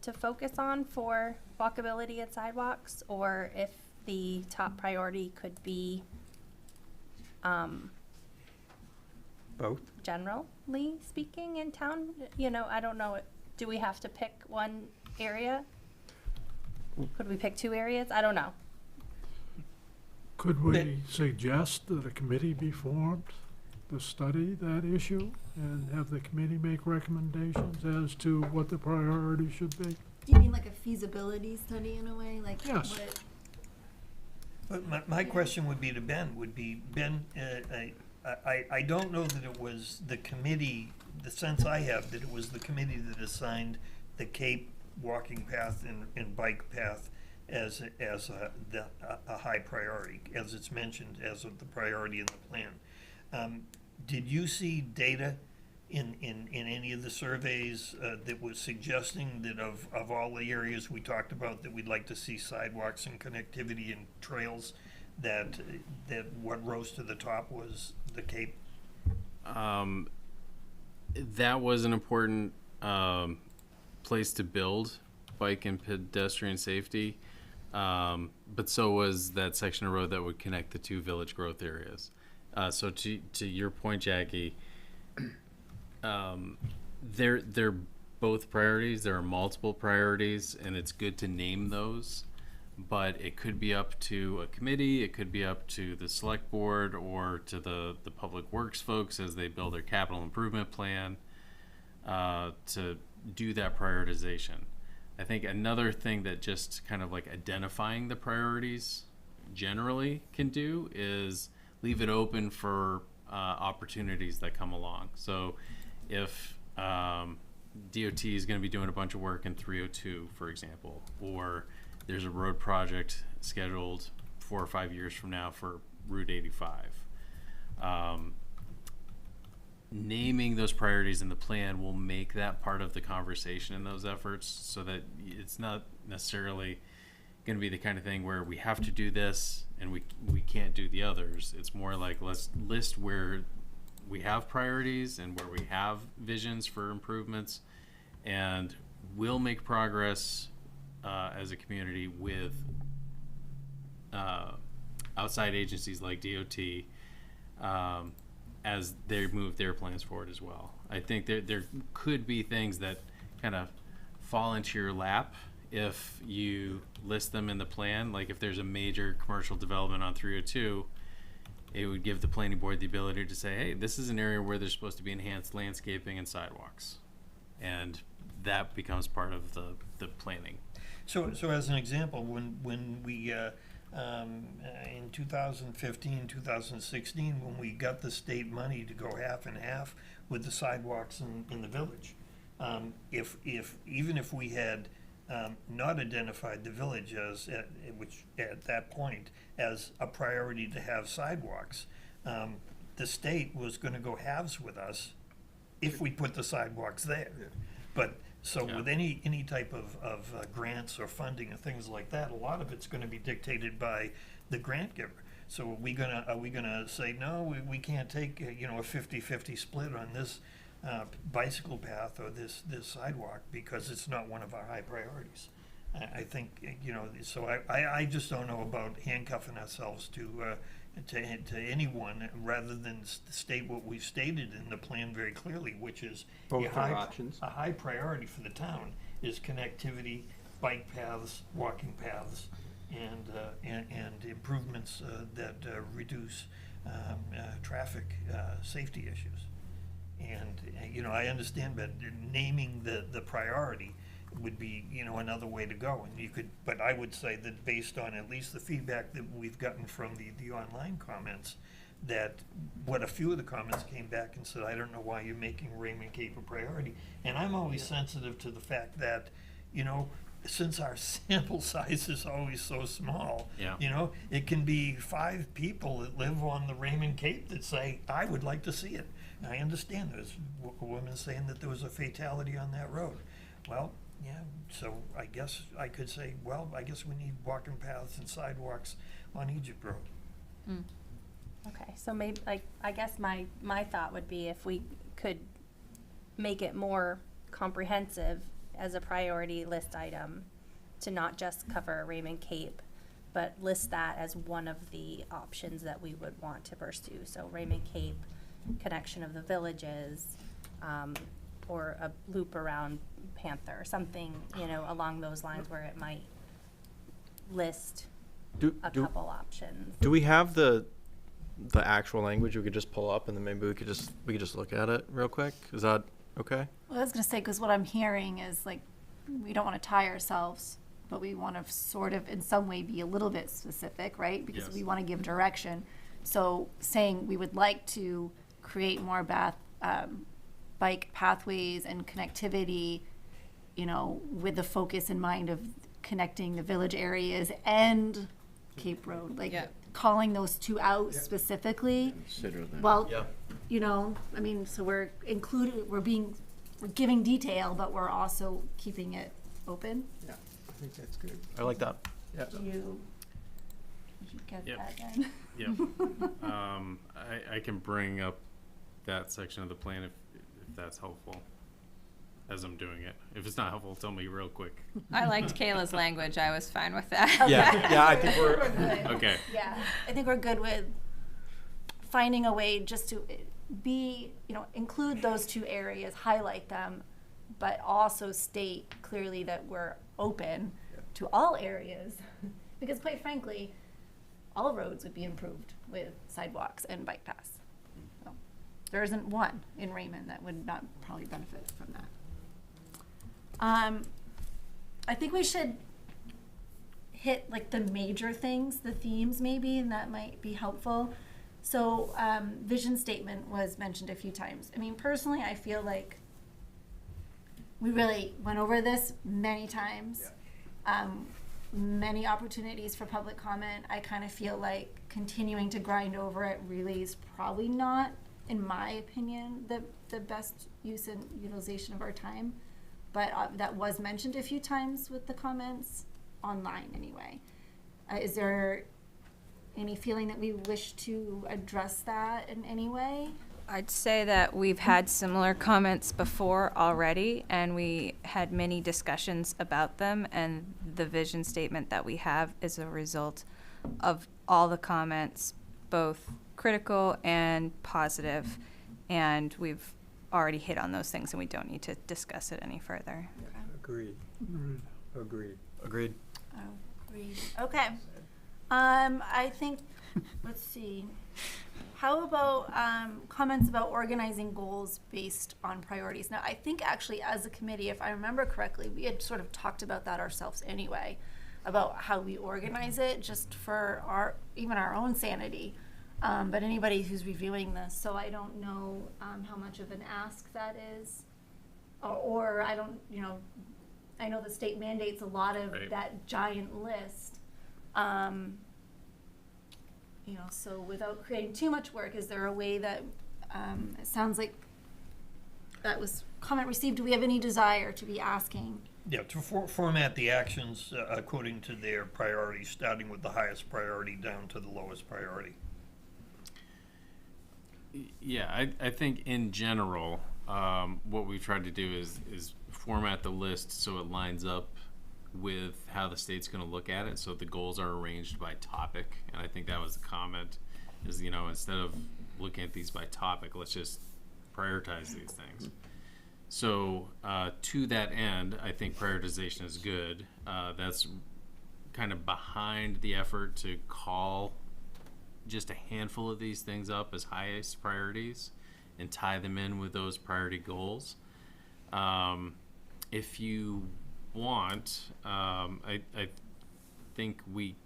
to focus on for walkability and sidewalks, or if the top priority could be Both? generally speaking in town. You know, I don't know, do we have to pick one area? Could we pick two areas? I don't know. Could we suggest that a committee be formed to study that issue and have the committee make recommendations as to what the priority should be? Do you mean like a feasibility study in a way, like Yes. what? But my question would be to Ben, Ben, I don't know that it was the committee, the sense I have, that it was the committee that assigned the Cape walking path and bike path as a high priority, as it's mentioned as of the priority in the plan. Did you see data in any of the surveys that was suggesting that of all the areas we talked about that we'd like to see sidewalks and connectivity and trails, that what rose to the top was the Cape? That was an important place to build bike and pedestrian safety, but so was that section of road that would connect the two village growth areas. So to your point, Jackie, they're both priorities. There are multiple priorities, and it's good to name those. But it could be up to a committee, it could be up to the select board or to the public works folks as they build their capital improvement plan to do that prioritization. I think another thing that just kind of like identifying the priorities generally can do is leave it open for opportunities that come along. So if DOT is going to be doing a bunch of work in 302, for example, or there's a road project scheduled 4 or 5 years from now for Route 85. Naming those priorities in the plan will make that part of the conversation in those efforts, so that it's not necessarily going to be the kind of thing where we have to do this and we can't do the others. It's more like, let's list where we have priorities and where we have visions for improvements, and we'll make progress as a community with outside agencies like DOT as they move their plans forward as well. I think there could be things that kind of fall into your lap if you list them in the plan. Like if there's a major commercial development on 302, it would give the planning board the ability to say, hey, this is an area where there's supposed to be enhanced landscaping and sidewalks. And that becomes part of the planning. So as an example, when we, in 2015, 2016, when we got the state money to go half and half with the sidewalks in the village, even if we had not identified the village as, which at that point, as a priority to have sidewalks, the state was gonna go halves with us if we put the sidewalks there. But, so Yeah. with any type of grants or funding and things like that, a lot of it's gonna be dictated by the grant giver. So are we gonna say, no, we can't take, a 50-50 split on this bicycle path or this sidewalk because it's not one of our high priorities? I think, so I just don't know about handcuffing ourselves to anyone rather than state what we've stated in the plan very clearly, which is Both are options. a high priority for the town is connectivity, bike paths, walking paths, and improvements that reduce traffic safety issues. And, I understand that naming the priority would be, another way to go. And you could, but I would say that based on at least the feedback that we've gotten from the online comments, that what a few of the comments came back and said, I don't know why you're making Raymond Cape a priority. And I'm always sensitive to the fact that, since our sample size is always so small, Yeah. It can be 5 people that live on the Raymond Cape that say, I would like to see it. And I understand there's a woman saying that there was a fatality on that road. Well, yeah, so I guess I could say, well, I guess we need walking paths and sidewalks on Egypt Road. Okay, so maybe, I guess my thought would be if we could make it more comprehensive as a priority list item to not just cover Raymond Cape, but list that as one of the options that we would want to pursue. So Raymond Cape, connection of the villages, or a loop around Panther, something, along those lines where it might list a couple options. Do we have the actual language we could just pull up and then maybe we could just look at it real quick? Is that okay? Well, I was gonna say, because what I'm hearing is like, we don't want to tie ourselves, but we want to sort of in some way be a little bit specific, right? Because Yes. we want to give direction. So saying we would like to create more bike pathways and connectivity, with the focus in mind of connecting the village areas and Cape Road, like Yeah. calling those two out specifically. Consider that. Well, Yeah. so we're we're giving detail, but we're also keeping it open. Yeah, I think that's good. I like that. Yeah. Do you get Yep. that then? Yep. I can bring up that section of the plan if that's helpful as I'm doing it. If it's not helpful, tell me real quick. I liked Kayla's language. I was fine with that. Yeah, I think we're good. Okay. Yeah, I think we're good with finding a way just to be, include those two areas, highlight them, but also state clearly that we're open to all areas. Because quite frankly, all roads would be improved with sidewalks and bike paths. So, there isn't one in Raymond that would not probably benefit from that. I think we should hit like the major things, the themes maybe, and that might be helpful. So vision statement was mentioned a few times. I mean, personally, I feel like we really went over this many times. Many opportunities for public comment. I kind of feel like continuing to grind over it really is probably not, in my opinion, the best use and utilization of our time. But that was mentioned a few times with the comments online anyway. Is there any feeling that we wish to address that in any way? I'd say that we've had similar comments before already, and we had many discussions about them, and the vision statement that we have is a result of all the comments, both critical critical and positive, and we've already hit on those things, and we don't need to discuss it any further. Agreed, Agreed. agreed. Agreed. Agreed. Okay. I think, let's see. How about comments about organizing goals based on priorities? Now, I think actually as a committee, if I remember correctly, we had sort of talked about that ourselves anyway, about how we organize it, just for even our own sanity. But anybody who's reviewing this, so I don't know how much of an ask that is, or I don't, I know the state mandates a lot of Right. that giant list. So without creating too much work, is there a way that, it sounds like that was comment received, do we have any desire to be asking? Yeah, to format the actions according to their priorities, starting with the highest priority down to the lowest priority. Yeah, I think in general, what we've tried to do is format the list so it lines up with how the state's going to look at it. So the goals are arranged by topic, and I think that was the comment. Is instead of looking at these by topic, let's just prioritize these things. So to that end, I think prioritization is good. That's kind of behind the effort to call just a handful of these things up as highest priorities and tie them in with those priority goals. If you want, I think we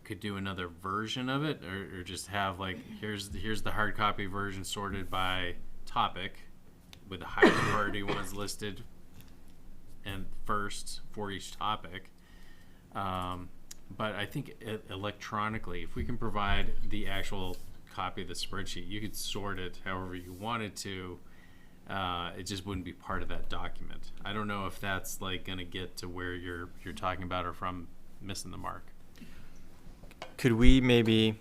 could do another version of it, or just have like here's the hard copy version sorted by topic, with the highest priority ones listed and first for each topic. But I think electronically, if we can provide the actual copy of the spreadsheet, you could sort it however you wanted to. It just wouldn't be part of that document. I don't know if that's like going to get to where you're talking about, or if I'm missing the mark. Could we maybe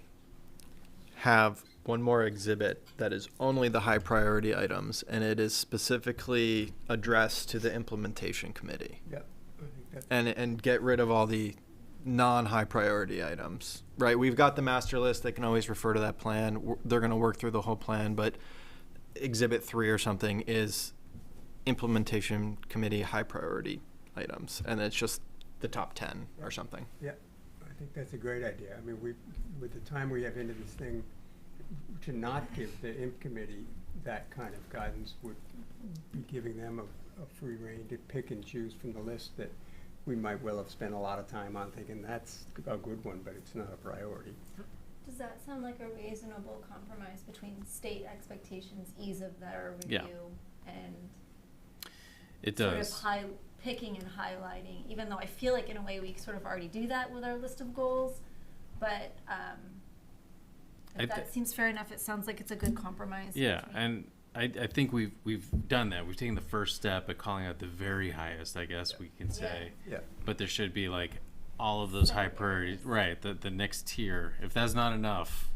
have one more exhibit that is only the high priority items, and it is specifically addressed to the implementation committee? Yeah, I think that's. And get rid of all the non-high priority items, right? We've got the master list. They can always refer to that plan. They're going to work through the whole plan, but exhibit 3 or something is implementation committee high priority items, and it's just the top 10 or something. Yeah, I think that's a great idea. I mean, with the time we have into this thing, to not give the imp committee that kind of guidance would be giving them a free rein to pick and choose from the list that we might well have spent a lot of time on thinking that's a good one, but it's not a priority. Does that sound like a reasonable compromise between state expectations, ease of their review, Yeah. and It sort does. of picking and highlighting, even though I feel like in a way we sort of already do that with our list of goals, but if that seems fair enough, it sounds like it's a good compromise. Yeah, between- and I think we've done that. We've taken the first step at calling out the very highest, I guess we can say. Yeah. But there should be like all of those high priorities, right? The next tier. If that's not enough,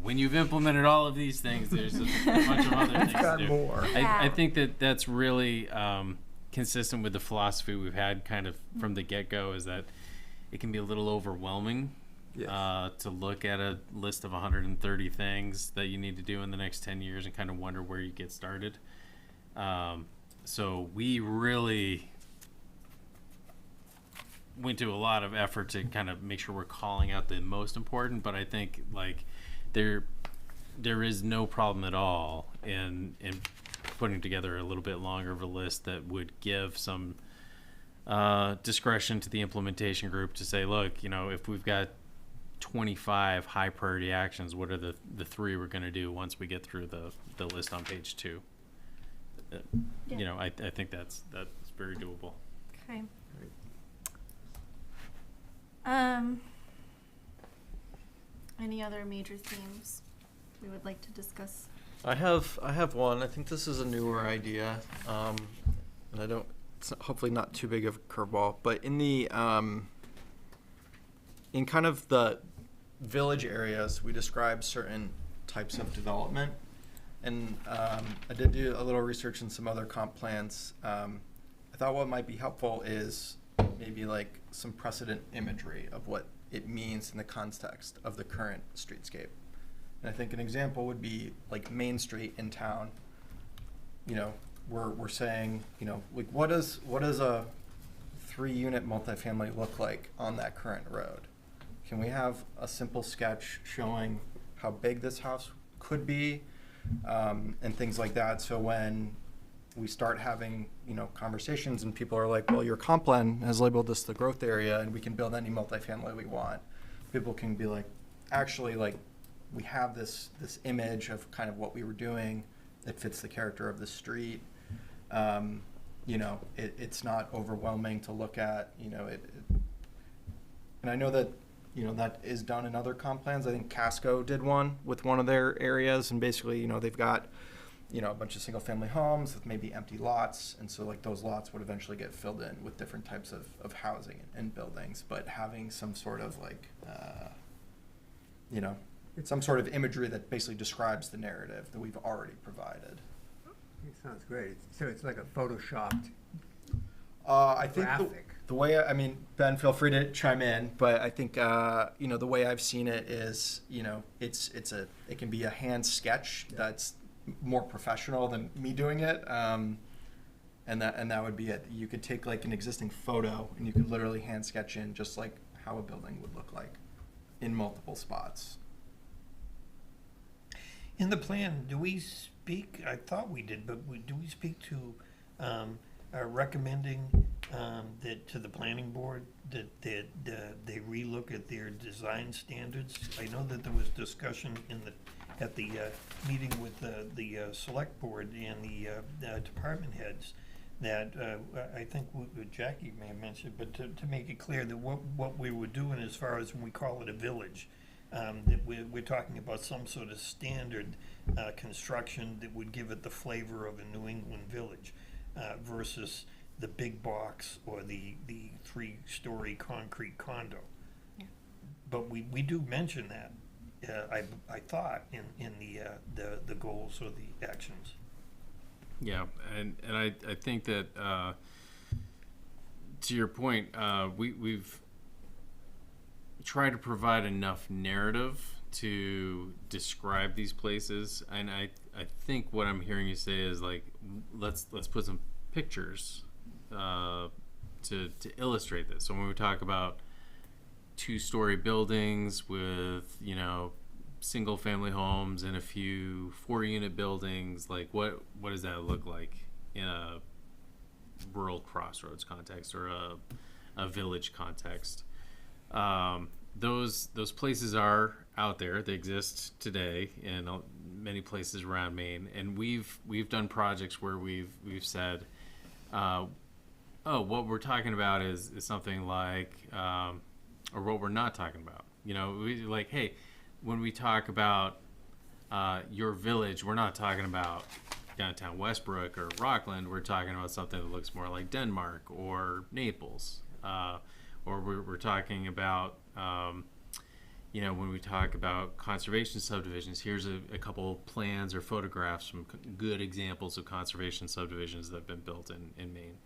when you've implemented all of these things, there's a bunch of other things Got to do. more. I think that's really consistent with the philosophy we've had kind of from the get-go, is that it can be a little overwhelming. Yes. To look at a list of 130 things that you need to do in the next 10 years and kind of wonder where you get started. So we really went to a lot of effort to kind of make sure we're calling out the most important, but I think like there is no problem at all in putting together a little bit longer of a list that would give some discretion to the implementation group to say, look, if we've got 25 high priority actions, what are the 3 we're going to do once we get through the list on page 2? I think that's very doable. Okay. Any other major themes we would like to discuss? I have one. I think this is a newer idea, and it's hopefully not too big of a curveball. But in the in kind of the village areas, we describe certain types of development, and I did do a little research in some other comp plans. I thought what might be helpful is maybe like some precedent imagery of what it means in the context of the current streetscape. And I think an example would be like Main Street in town. You know, we're saying, you know, like what does a 3-unit multifamily look like on that current road? Can we have a simple sketch showing how big this house could be, and things like that? So when we start having, you know, conversations and people are like, well, your comp plan has labeled this the growth area and we can build any multifamily we want. People can be like, actually, like, we have this image of kind of what we were doing that fits the character of the street. You know, it's not overwhelming to look at, you know, and I know that, you know, that is done in other comp plans. I think Casco did one with one of their areas, and basically, you know, they've got, you know, a bunch of single family homes with maybe empty lots, and so like those lots would eventually get filled in with different types of housing and buildings, but having some sort of like, you know, some sort of imagery that basically describes the narrative that we've already provided. It sounds great. So it's like a photoshopped I think graphic. the way, I mean, Ben, feel free to chime in, but I think, you know, the way I've seen it is, you know, it can be a hand sketch that's more professional than me doing it. And that would be it. You could take like an existing photo and you could literally hand sketch in just like how a building would look like in multiple spots. In the plan, do we speak, I thought we did, but do we speak to recommending that to the planning board that they relook at their design standards? I know that there was discussion at the meeting with the select board and the department heads that I think Jackie may have mentioned, but to make it clear that what we were doing as far as when we call it a village, that we're talking about some sort of standard construction that would give it the flavor of a New England village versus the big box or the 3-story concrete condo. Yeah. But we do mention that, I thought, in the goals or the actions. Yeah, and I think that to your point, we've tried to provide enough narrative to describe these places, and I think what I'm hearing you say is like, let's put some pictures to illustrate this. So when we talk about 2-story buildings with, you know, single family homes and a few 4-unit buildings, like what does that look like in a rural crossroads context or a village context? Those places are out there. They exist today in many places around Maine, and we've done projects where we've said, what we're talking about is something like, or what we're not talking about. You know, we like, hey, when we talk about your village, we're not talking about downtown Westbrook or Rockland. We're talking about something that looks more like Denmark or Naples, or we're talking about, you know, when we talk about conservation subdivisions, here's a couple plans or photographs from good examples of conservation subdivisions that have been built in Maine.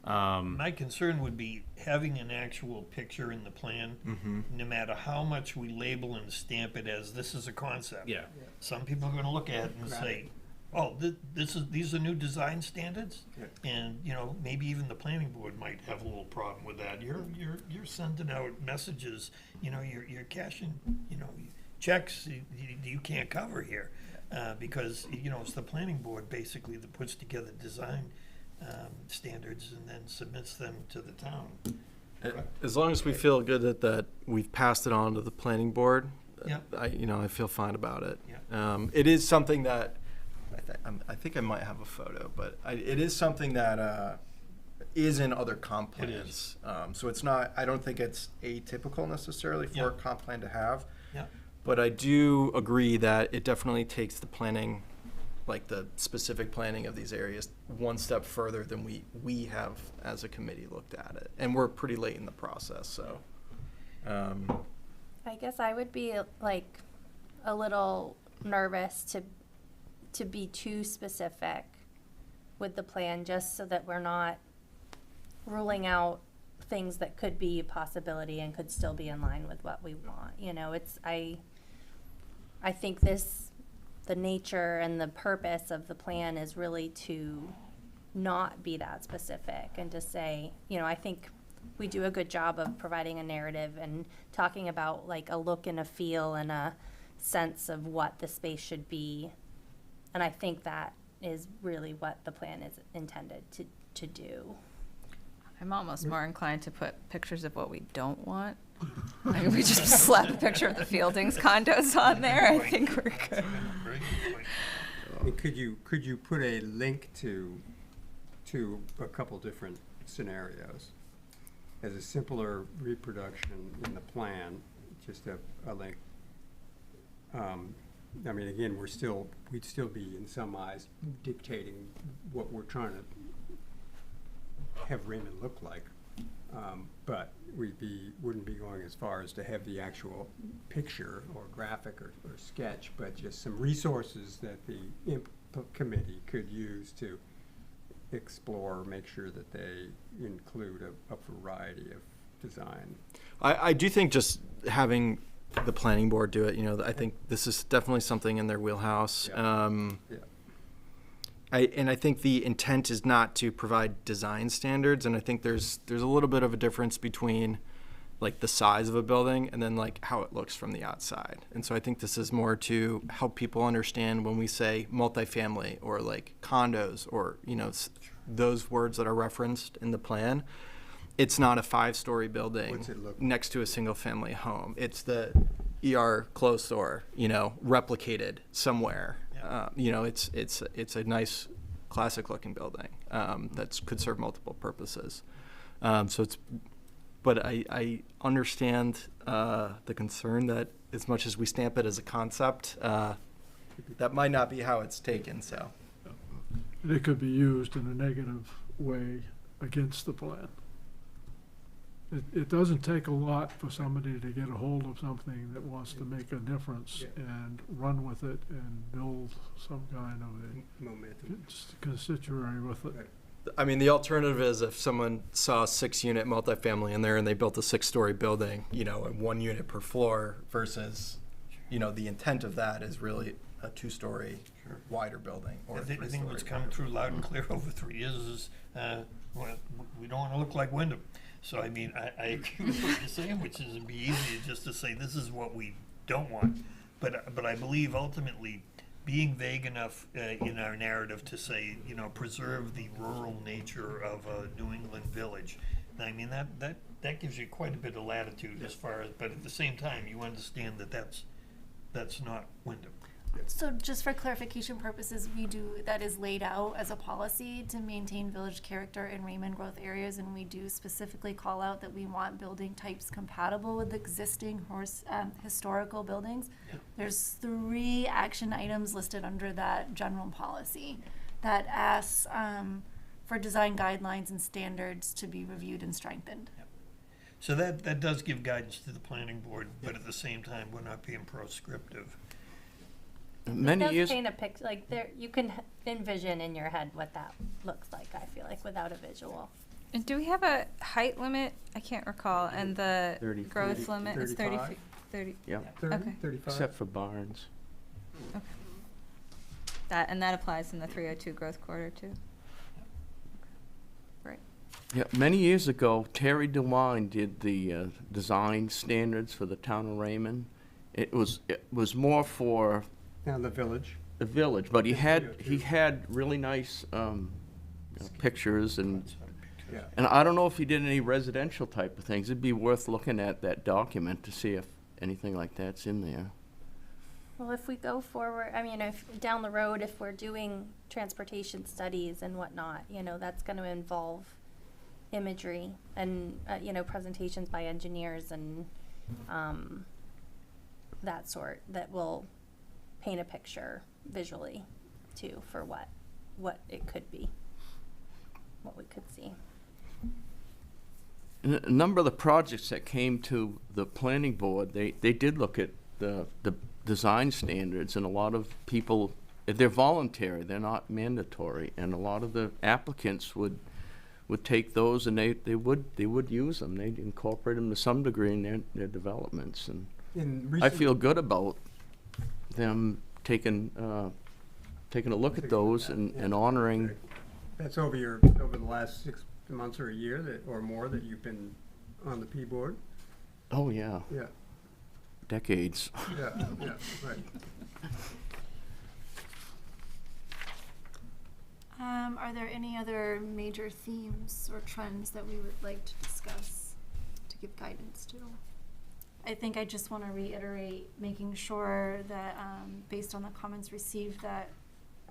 My concern would be having an actual picture in the plan, no matter how much we label and stamp it as this is a concept. Yeah. Some people are going to look at it and say, "Oh, these are new design standards," and you know, maybe even the planning board might have a little problem with that. You're sending out messages, you know, you're cashing, you know, checks you can't cover here, because you know it's the planning board basically that puts together design standards and then submits them to the town. As long as we feel good that we've passed it on to the planning board, Yeah. I feel fine about it. Yeah. It is something that I think I might have a photo, but it is something that is in other comp It plans. is. So it's not. I don't think it's atypical necessarily for Yeah. a comp plan to have. Yeah. But I do agree that it definitely takes the planning, like the specific planning of these areas, one step further than we have as a committee looked at it. And we're pretty late in the process, so. I guess I would be like a little nervous to be too specific with the plan, just so that we're not ruling out things that could be a possibility and could still be in line with what we want. You know, I think the nature and the purpose of the plan is really to not be that specific and to say, you know, I think we do a good job of providing a narrative and talking about like a look and a feel and a sense of what the space should be. And I think that is really what the plan is intended to do. I'm almost more inclined to put pictures of what we don't want. Like if we just slap a picture of the Fieldings condos on there, I think we're good. Very good point. And could you put a link to a couple different scenarios as a simpler reproduction in the plan, just a link? I mean, again, we'd still be in some eyes dictating what we're trying to have Raymond look like, but wouldn't be going as far as to have the actual picture or graphic or sketch, but just some resources that the input committee could use to explore, make sure that they include a variety of design. I do think just having the planning board do it, you know, I think this is definitely something in their wheelhouse. Yeah. I think the intent is not to provide design standards, and I think there's a little bit of a difference between like the size of a building and then like how it looks from the outside. And so I think this is more to help people understand when we say multifamily or like condos or, you know, those words that are referenced in the plan. It's not a 5-story building What's it look next to a single-family home. It's the ER clothes store, you know, replicated somewhere. You know, it's a nice, classic-looking building that could serve multiple purposes. But I understand the concern that as much as we stamp it as a concept, that might not be how it's taken. So, And it could be used in a negative way against the plan. It doesn't take a lot for somebody to get a hold of something that wants to make a difference and run with it and build some kind of a Momentum. constituency with it. I mean, the alternative is if someone saw a 6-unit multifamily in there and they built a 6-story building, you know, and 1 unit per floor versus, you know, the intent of that is really a 2-story wider building or I a think 3-story what's come wider through building. loud and clear over 3 years is, well, we don't want to look like Wyndham. So, I mean, I agree with what you're saying, which is it'd be easier just to say this is what we don't want. But I believe ultimately being vague enough in our narrative to say, you know, preserve the rural nature of a New England village. I mean, that gives you quite a bit of latitude as far as, but at the same time, you understand that that's not Wyndham. So just for clarification purposes, that is laid out as a policy to maintain village character in Raymond growth areas, and we do specifically call out that we want building types compatible with existing historical buildings. Yeah. There's 3 action items listed under that general policy that asks for design guidelines and standards to be reviewed and strengthened. So that does give guidance to the planning board, but at the same time, we're not being proscriptive. Many It does years, paint a picture, like there, you can envision in your head what that looks like, I feel like, without a visual. And do we have a height limit? I can't recall. And the 30, growth 30, limit is 30 35? feet. 30. yeah, 30, Okay. 35? except for barns. That applies in the 302 growth corridor too. Right. Yeah, many years ago, Terry DeWine did the design standards for the town of Raymond. It was more for Now the village. the village, but he had Yeah. really nice pictures and Yeah. I don't know if he did any residential type of things. It'd be worth looking at that document to see if anything like that's in there. Well, if we go forward, I mean, if down the road, if we're doing transportation studies and whatnot, you know, that's going to involve imagery and, you know, presentations by engineers and that sort that will paint a picture visually too for what it could be, what we could see. And a number of the projects that came to the planning board, they did look at the design standards, and a lot of people, they're voluntary, they're not mandatory, and a lot of the applicants would would take those and they would use them. They'd incorporate them to some degree in their developments. And In I recent, feel good about them taking a look at those and honoring. that's over the last 6 months or a year or more that you've been on the P board? Oh, yeah, Yeah, decades. yeah, yeah, right. Are there any other major themes or trends that we would like to discuss to give guidance to? I think I just want to reiterate making sure that, based on the comments received, that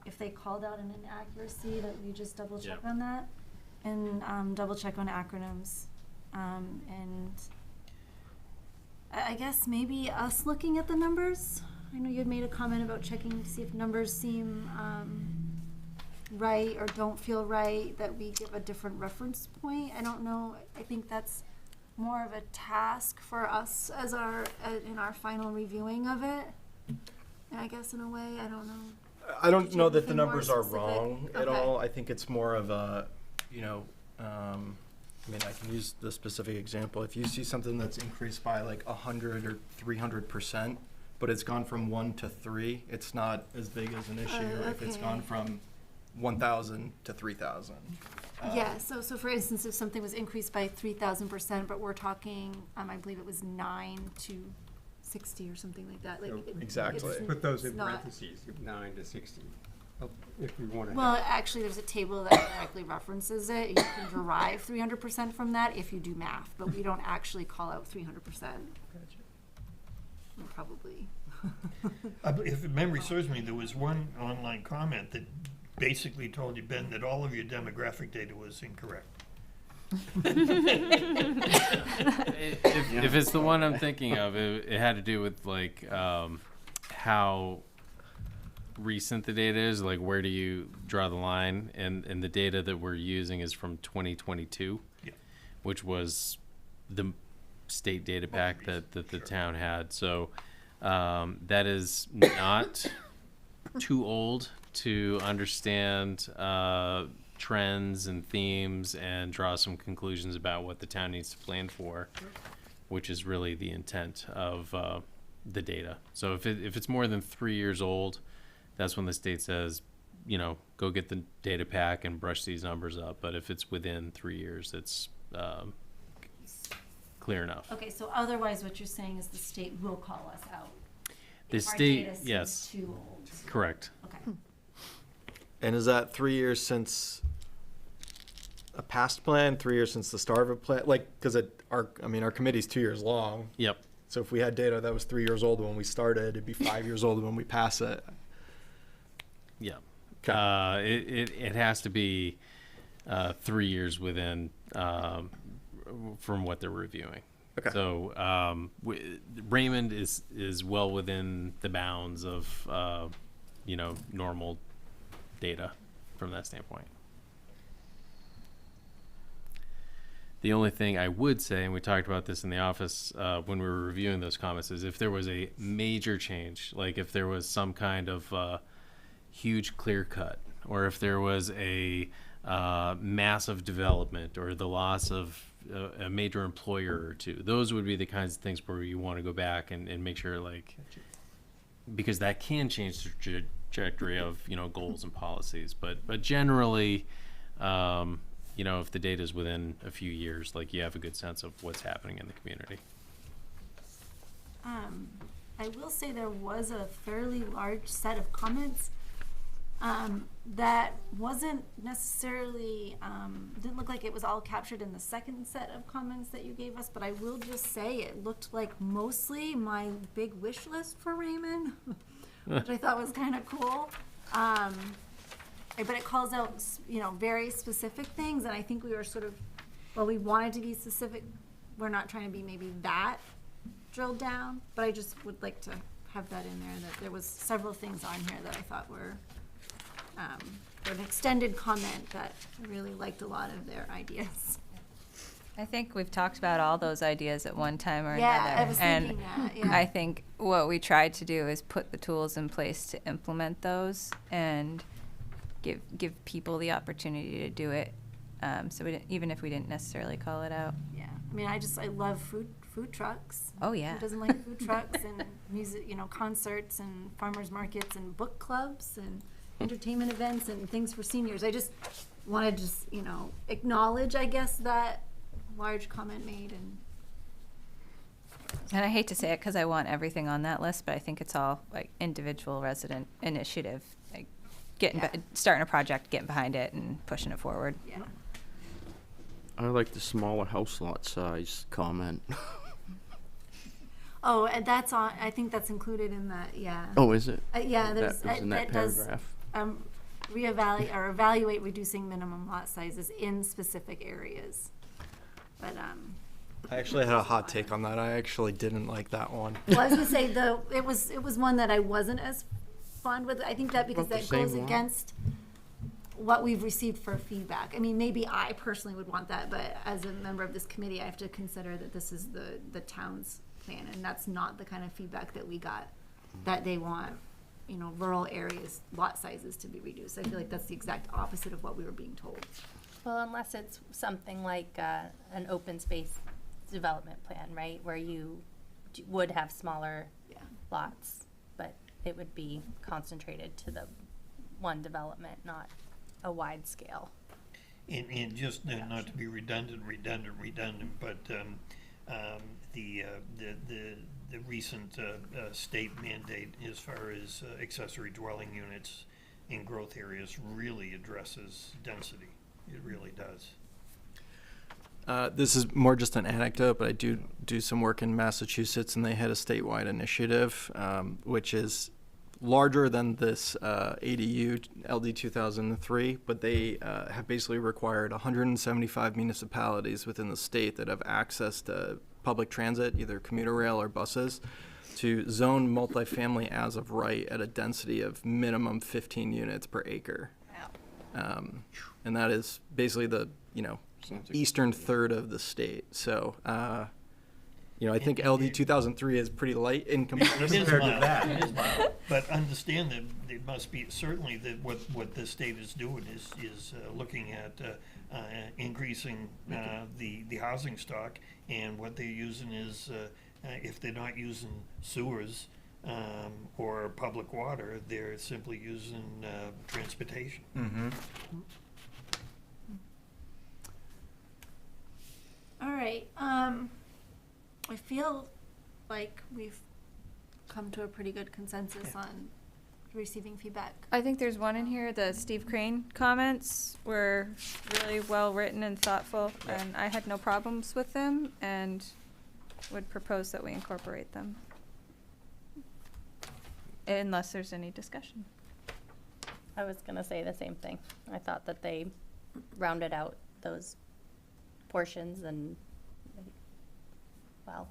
if they called out an inaccuracy, that we just double check Yep. on that and double check on acronyms. And I guess maybe us looking at the numbers. I know you had made a comment about checking to see if numbers seem right or don't feel right, that we give a different reference point. I don't know. I think that's more of a task for us as in our final reviewing of it. I guess in a way, I don't know. I don't Did you know have that the anything more numbers are specific? wrong at Okay. all. I think it's more of a, I mean, I can use the specific example. If you see something that's increased by like 100 or 300%, but it's gone from 1 to 3, it's not as big as an issue if it's Okay. gone from 1,000 to 3,000. Yeah, so for instance, if something was increased by 3,000%, but we're talking, I believe it was 9 to 60 or something like that. Like Exactly. it's- Put those in it's not- parentheses, 9 to 60, if we want to. Well, actually, there's a table that directly references it. You can derive 300% from that if you do math, but we don't actually call out 300%. Well, probably. If memory serves me, there was one online comment that basically told you, Ben, that all of your demographic data was incorrect. If it's the one I'm thinking of, it had to do with like how recent the data is, like where do you draw the line, and the data that we're using is from 2022, Yeah. which was the state data pack that the town had. So that is not too old to understand trends and themes and draw some conclusions about what the town needs to plan for, which is really the intent of the data. So if it's more than 3 years old, that's when the state says, go get the data pack and brush these numbers up. But if it's within 3 years, it's clear enough. Okay, so otherwise what you're saying is the state will call us out. The if our state, data seems yes, too old. correct. Okay. And is that 3 years since a past plan, 3 years since the start of a plan? Like, because our committee's 2 years long. Yep. So if we had data that was 3 years old when we started, it'd be 5 years old when we pass it. Yeah. Okay. It has to be 3 years within from what they're reviewing. Okay. So Raymond is well within the bounds of normal data from that standpoint. The only thing I would say, and we talked about this in the office when we were reviewing those comments, is if there was a major change, like if there was some kind of huge clear cut, or if there was a massive development or the loss of a major employer or two, those would be the kinds of things where you want to go back and make sure, like, because that can change the trajectory of goals and policies. But generally, if the data is within a few years, like, you have a good sense of what's happening in the community. I will say there was a fairly large set of comments that wasn't necessarily, didn't look like it was all captured in the second set of comments that you gave us, but I will just say it looked like mostly my big wish list for Raymond, which I thought was kind of cool. But it calls out, very specific things, and I think we were sort of, we wanted to be specific. We're not trying to be maybe that drilled down, but I just would like to have that in there, that there was several things on here that I thought were an extended comment that I really liked a lot of their ideas. I think we've talked about all those ideas at one time or Yeah, another. I was thinking that, yeah. I think what we tried to do is put the tools in place to implement those and give people the opportunity to do it So even if we didn't necessarily call it out. Yeah, I mean, I love food trucks. Oh, yeah. Who doesn't like food trucks and music, concerts and farmers markets and book clubs and entertainment events and things for seniors. I just wanted to, acknowledge, I guess, that large comment made And I hate to say it because I want everything on that list, but I think it's all like individual resident initiative, like starting a project, getting behind it and pushing it forward. yeah. I like the smaller house lot size comment. Oh, and that's on, I think that's included in that, yeah. Oh, is it? Yeah, there's, That was in that does, paragraph. evaluate reducing minimum lot sizes in specific areas. But, I actually had a hot take on that. I actually didn't like that one. well, I was gonna say, though, it was one that I wasn't as fond with. I think that because About the that goes same lot? against what we've received for feedback. I mean, maybe I personally would want that, but as a member of this committee, I have to consider that this is the town's plan, and that's not the kind of feedback that we got, that they want, rural areas, lot sizes to be reduced. I feel like that's the exact opposite of what we were being told. Well, unless it's something like an open space development plan, right, where you would have smaller Yeah. lots, but it would be concentrated to the one development, not a wide scale. And just not to be redundant, but the recent state mandate as far as accessory dwelling units in growth areas really addresses density. It really does. This is more just an anecdote, but I do some work in Massachusetts, and they had a statewide initiative, which is larger than this ADU LD 2003, but they have basically required 175 municipalities within the state that have access to public transit, either commuter rail or buses, to zone multifamily as of right at a density of minimum 15 units per acre. And that is basically the, Sounds like- eastern third of the state. So, I think LD 2003 is pretty light in comparison. It is mild. It is mild. But understand that it must be, certainly that what the state is doing is looking at increasing the housing stock, and what they're using is, if they're not using sewers or public water, they're simply using transportation. Mm-hmm. All right, I feel like we've come to a pretty good consensus on receiving feedback. I think there's one in here, the Steve Crane comments were really well written and thoughtful, and I had no problems with them and would propose that we incorporate them. Unless there's any discussion. I was gonna say the same thing. I thought that they rounded out those portions and, well,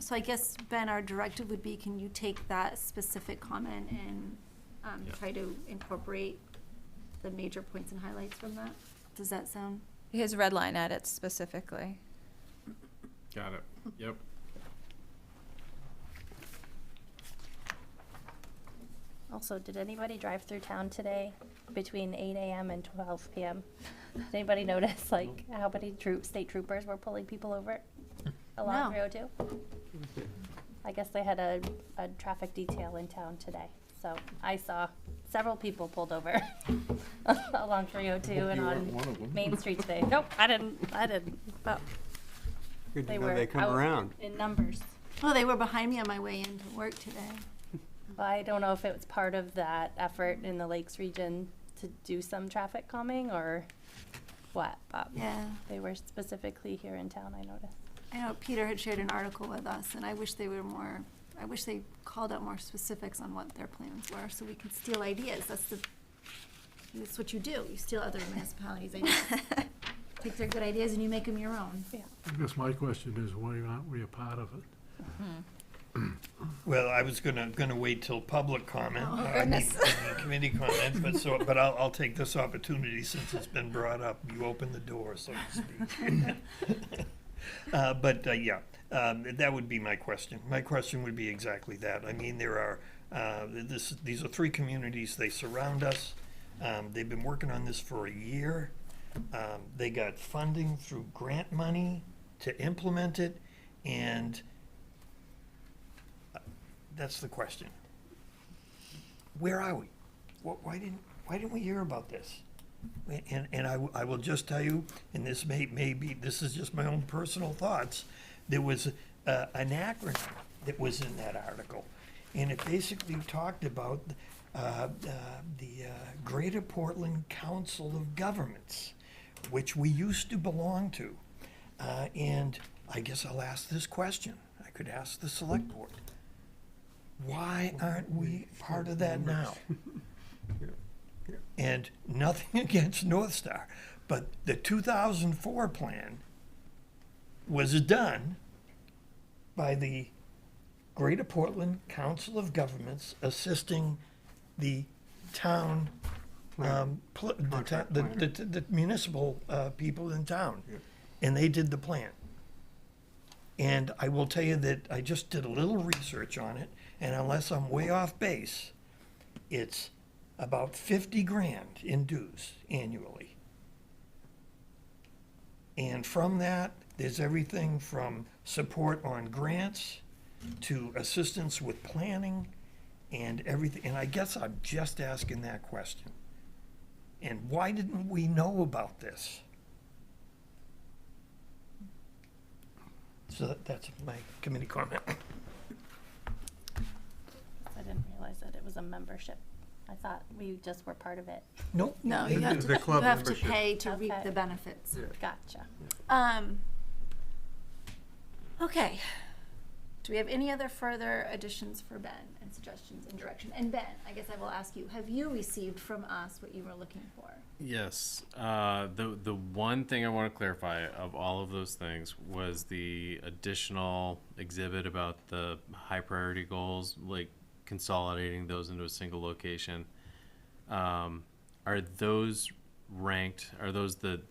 So I guess, Ben, our directive would be, can you take that specific comment and try to incorporate the major points and highlights from that? Does that sound? His red line edits specifically. Got it. Yep. also, did anybody drive through town today between 8 a.m. and 12 p.m.? Did anybody notice, like, how many state troopers were pulling people over along No. 302? I guess they had a traffic detail in town today. So I saw several people pulled over along 302 and You weren't on one of them. Main Street today. Nope, I didn't. But Good they to know were they come out around. in numbers. Oh, they were behind me on my way into work today. Well, I don't know if it was part of that effort in the Lakes region to do some traffic calming or what, but Yeah. they were specifically here in town, I noticed. I know Peter had shared an article with us, and I wish they called out more specifics on what their plans were, so we can steal ideas. That's what you do. You steal other municipalities' ideas. Take their good ideas and you make them your own. Yeah. I guess my question is, why aren't we a part of it? Well, I was gonna wait till public comment. Oh, I mean, goodness. committee comment, but I'll take this opportunity since it's been brought up. You opened the door, so to speak. That would be my question. My question would be exactly that. I mean, there are, these are three communities. They surround us. They've been working on this for a year. They got funding through grant money to implement it, and that's the question. Where are we? Why didn't we hear about this? And I will just tell you, and this may be, this is just my own personal thoughts, there was an acronym that was in that article, and it basically talked about the Greater Portland Council of Governments, which we used to belong to. And I guess I'll ask this question. I could ask the select board. Why aren't we part of that now? And nothing against North Star, but the 2004 plan was done by the Greater Portland Council of Governments assisting the town, the municipal people in town. And they did the plan. And I will tell you that I just did a little research on it, and unless I'm way off base, it's about 50 grand in dues annually. And from that, there's everything from support on grants to assistance with planning and everything. And I guess I'm just asking that question. And why didn't we know about this? So that's my committee comment. I didn't realize that it was a membership. I thought we just were part of it. Nope. No, The- you have to, the you club have to membership. pay to reap Okay. the benefits. Gotcha. Okay. Do we have any other further additions for Ben and suggestions and direction? And Ben, I guess I will ask you, have you received from us what you were looking for? Yes. The one thing I want to clarify of all of those things was the additional exhibit about the high priority goals, like consolidating those into a single location. Are those ranked? Are those the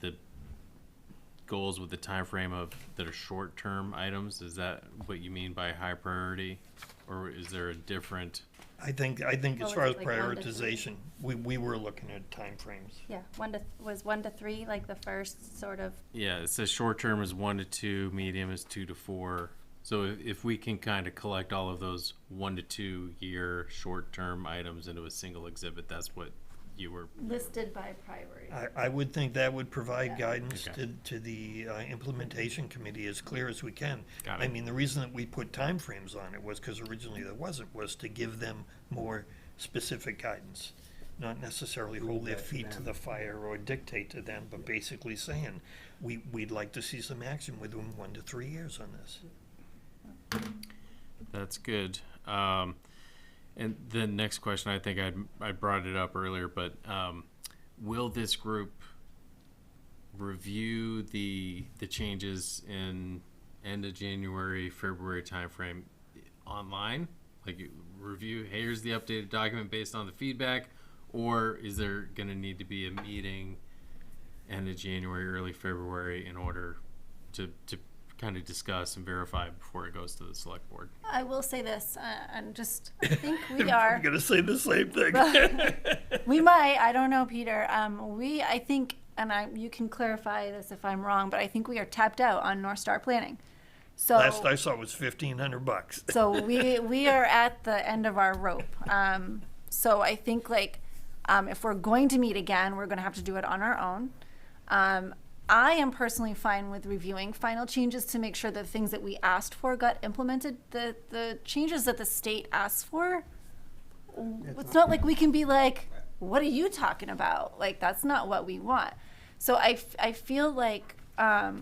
goals with the time frame of that are short term items? Is that what you mean by high priority, or is there a different? I think Oh, as is far as it like 1 to 3? prioritization, we were looking at timeframes. Yeah, 1 to 3, like the first sort of. Yeah, it says short term is 1 to 2, medium is 2 to 4. So if we can kind of collect all of those 1 to 2 year short term items into a single exhibit, that's what you were. Listed by priority. I would think that would provide Yeah. guidance Okay. to the implementation committee as clear as we can. Got I it. mean, the reason that we put timeframes on it was because originally there wasn't, was to give them more specific guidance. Not necessarily hold their feet to the fire or dictate to them, but basically saying, we'd like to see some action within 1 to 3 years on this. That's good. And the next question, I think I brought it up earlier, but will this group review the changes in end of January, February timeframe online? Like review, hey, here's the updated document based on the feedback, or is there going to need to be a meeting end of January, early February in order to kind of discuss and verify before it goes to the select board? I will say this, and just, I think we are. I'm gonna say the same thing. We might, I don't know, Peter. I think, and you can clarify this if I'm wrong, but I think we are tapped out on North Star planning. So, Last I saw was $1,500. so we are at the end of our rope. So I think if we're going to meet again, we're going to have to do it on our own. I am personally fine with reviewing final changes to make sure that things that we asked for got implemented. The changes that the state asked for, it's not like we can be like, what are you talking about? Like, that's not what we want. So I feel like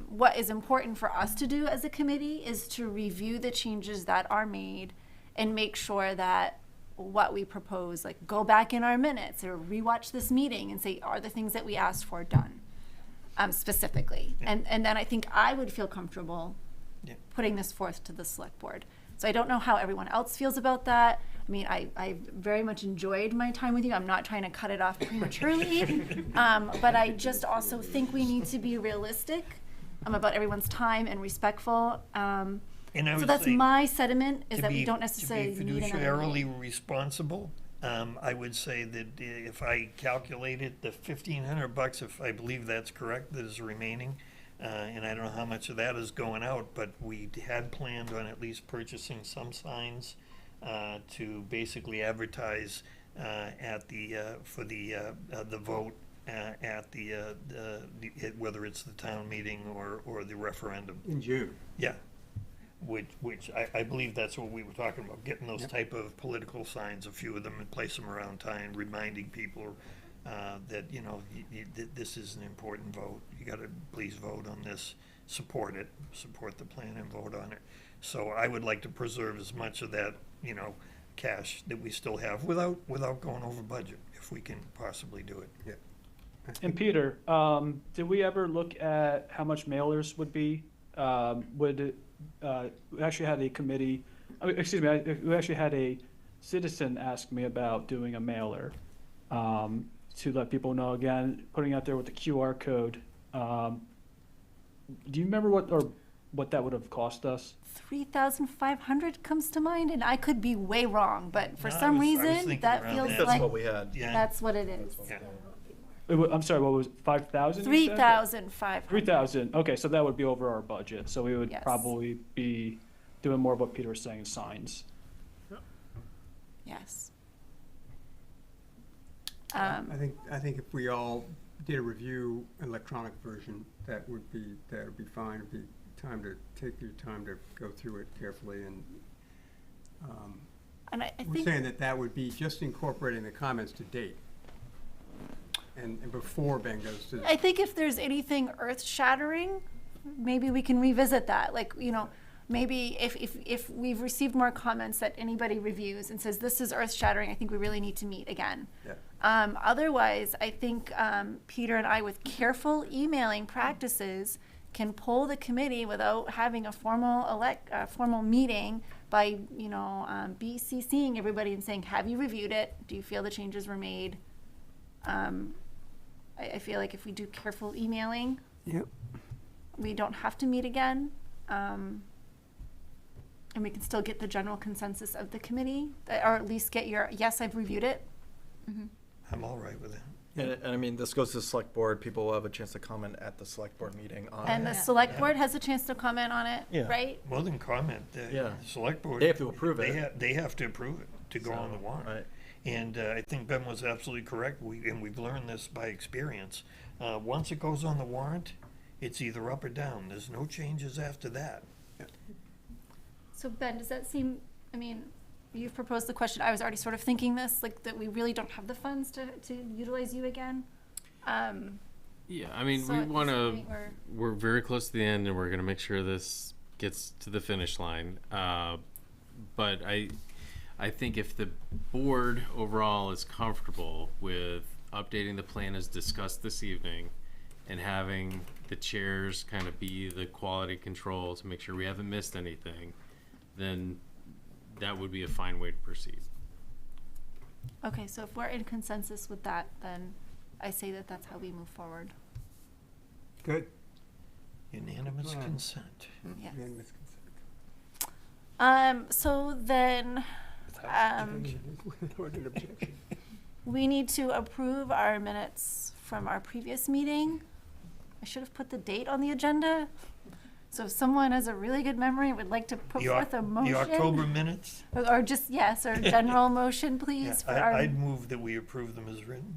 what is important for us to do as a committee is to review the changes that are made and make sure that what we propose, like go back in our minutes or rewatch this meeting and say, are the things that we asked for done? Specifically. And then I think I would feel comfortable Yeah. putting this forth to the select board. So I don't know how everyone else feels about that. I mean, I very much enjoyed my time with you. I'm not trying to cut it off prematurely. But I just also think we need to be realistic about everyone's time and respectful. And I So would that's say, my sentiment, is to that we be- don't necessarily To be need another fiduciarily meeting. responsible, I would say that if I calculate it, the $1,500, if I believe that's correct, that is remaining. And I don't know how much of that is going out, but we had planned on at least purchasing some signs to basically advertise at the for the vote at whether it's the town meeting or the referendum. In June. Yeah, which I believe that's what we were talking about, getting those type of political signs, a few of them, and place them around town, reminding people that, you know, this is an important vote. You gotta please vote on this, support it, support the plan and vote on it. So I would like to preserve as much of that, you know, cash that we still have without going over budget, if we can possibly do it. Yeah. And Peter, did we ever look at how much mailers would be? We actually had a committee, excuse me, we actually had a citizen ask me about doing a mailer to let people know, again, putting out there with the QR code. Do you remember what that would have cost us? 3,500 comes to mind, and I could be way wrong, but for No, some I was reason, thinking that around feels that. That's like what we had. Yeah. that's what it is. Yeah. I'm sorry, what was it, 5,000? 3,500. 3,000, okay, so that would be over our budget, so we would Yes. probably be doing more of what Peter was saying, signs. Yes. I think if we all did a review electronic version, that would be fine. It'd be time to take your time to go through it carefully, and And I we're think saying that would be just incorporating the comments to date. And before Ben goes to. I think if there's anything earth-shattering, maybe we can revisit that. Like, you know, maybe if we've received more comments that anybody reviews and says this is earth-shattering, I think we really need to meet again. Yeah. Otherwise, I think Peter and I, with careful emailing practices, can pull the committee without having a formal meeting by, you know, BCCing everybody and saying, have you reviewed it? Do you feel the changes were made? I feel like if we do careful emailing, Yep. we don't have to meet again. And we can still get the general consensus of the committee, or at least get your, yes, I've reviewed it. I'm all right with that. And I mean, this goes to the select board. People will have a chance to comment at the select board meeting on And it. the select board has a chance to comment on it, Yeah. right? More than comment, Yeah. the select board. They have to approve it. They have to approve it to go on the warrant. Right. And I think Ben was absolutely correct, we've learned this by experience. Once it goes on the warrant, it's either up or down, there's no changes after that. So Ben, does that seem, I mean, you've proposed the question, I was already sort of thinking this, like that we really don't have the funds to utilize you again? Yeah, I mean, So we at this want to, point, we're very close to the end and we're going to make sure this gets to the finish line. But I think if the board overall is comfortable with updating the plan as discussed this evening and having the chairs kind of be the quality control to make sure we haven't missed anything, then that would be a fine way to proceed. Okay, so if we're in consensus with that, then I say that that's how we move forward. Good. Unanimous Right. consent. Yes. Unanimous consent. So then, Without an objection. we need to approve our minutes from our previous meeting. I should have put the date on the agenda. So if someone has a really good memory and would like to put forth a motion. The October minutes? Or just, yes, or general motion, please, for our, I'd move that we approve them as written.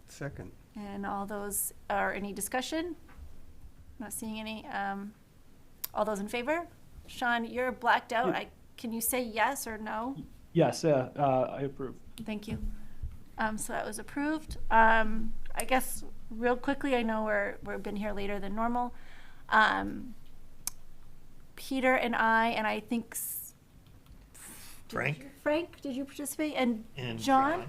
Second. and all those, or any discussion? Not seeing any. All those in favor? Sean, you're blacked out. Can you say yes or no? Yes, I approve. Thank you. So that was approved. I guess real quickly, I know we've been here later than normal. Peter and I think Frank? Frank, did you participate? And And John,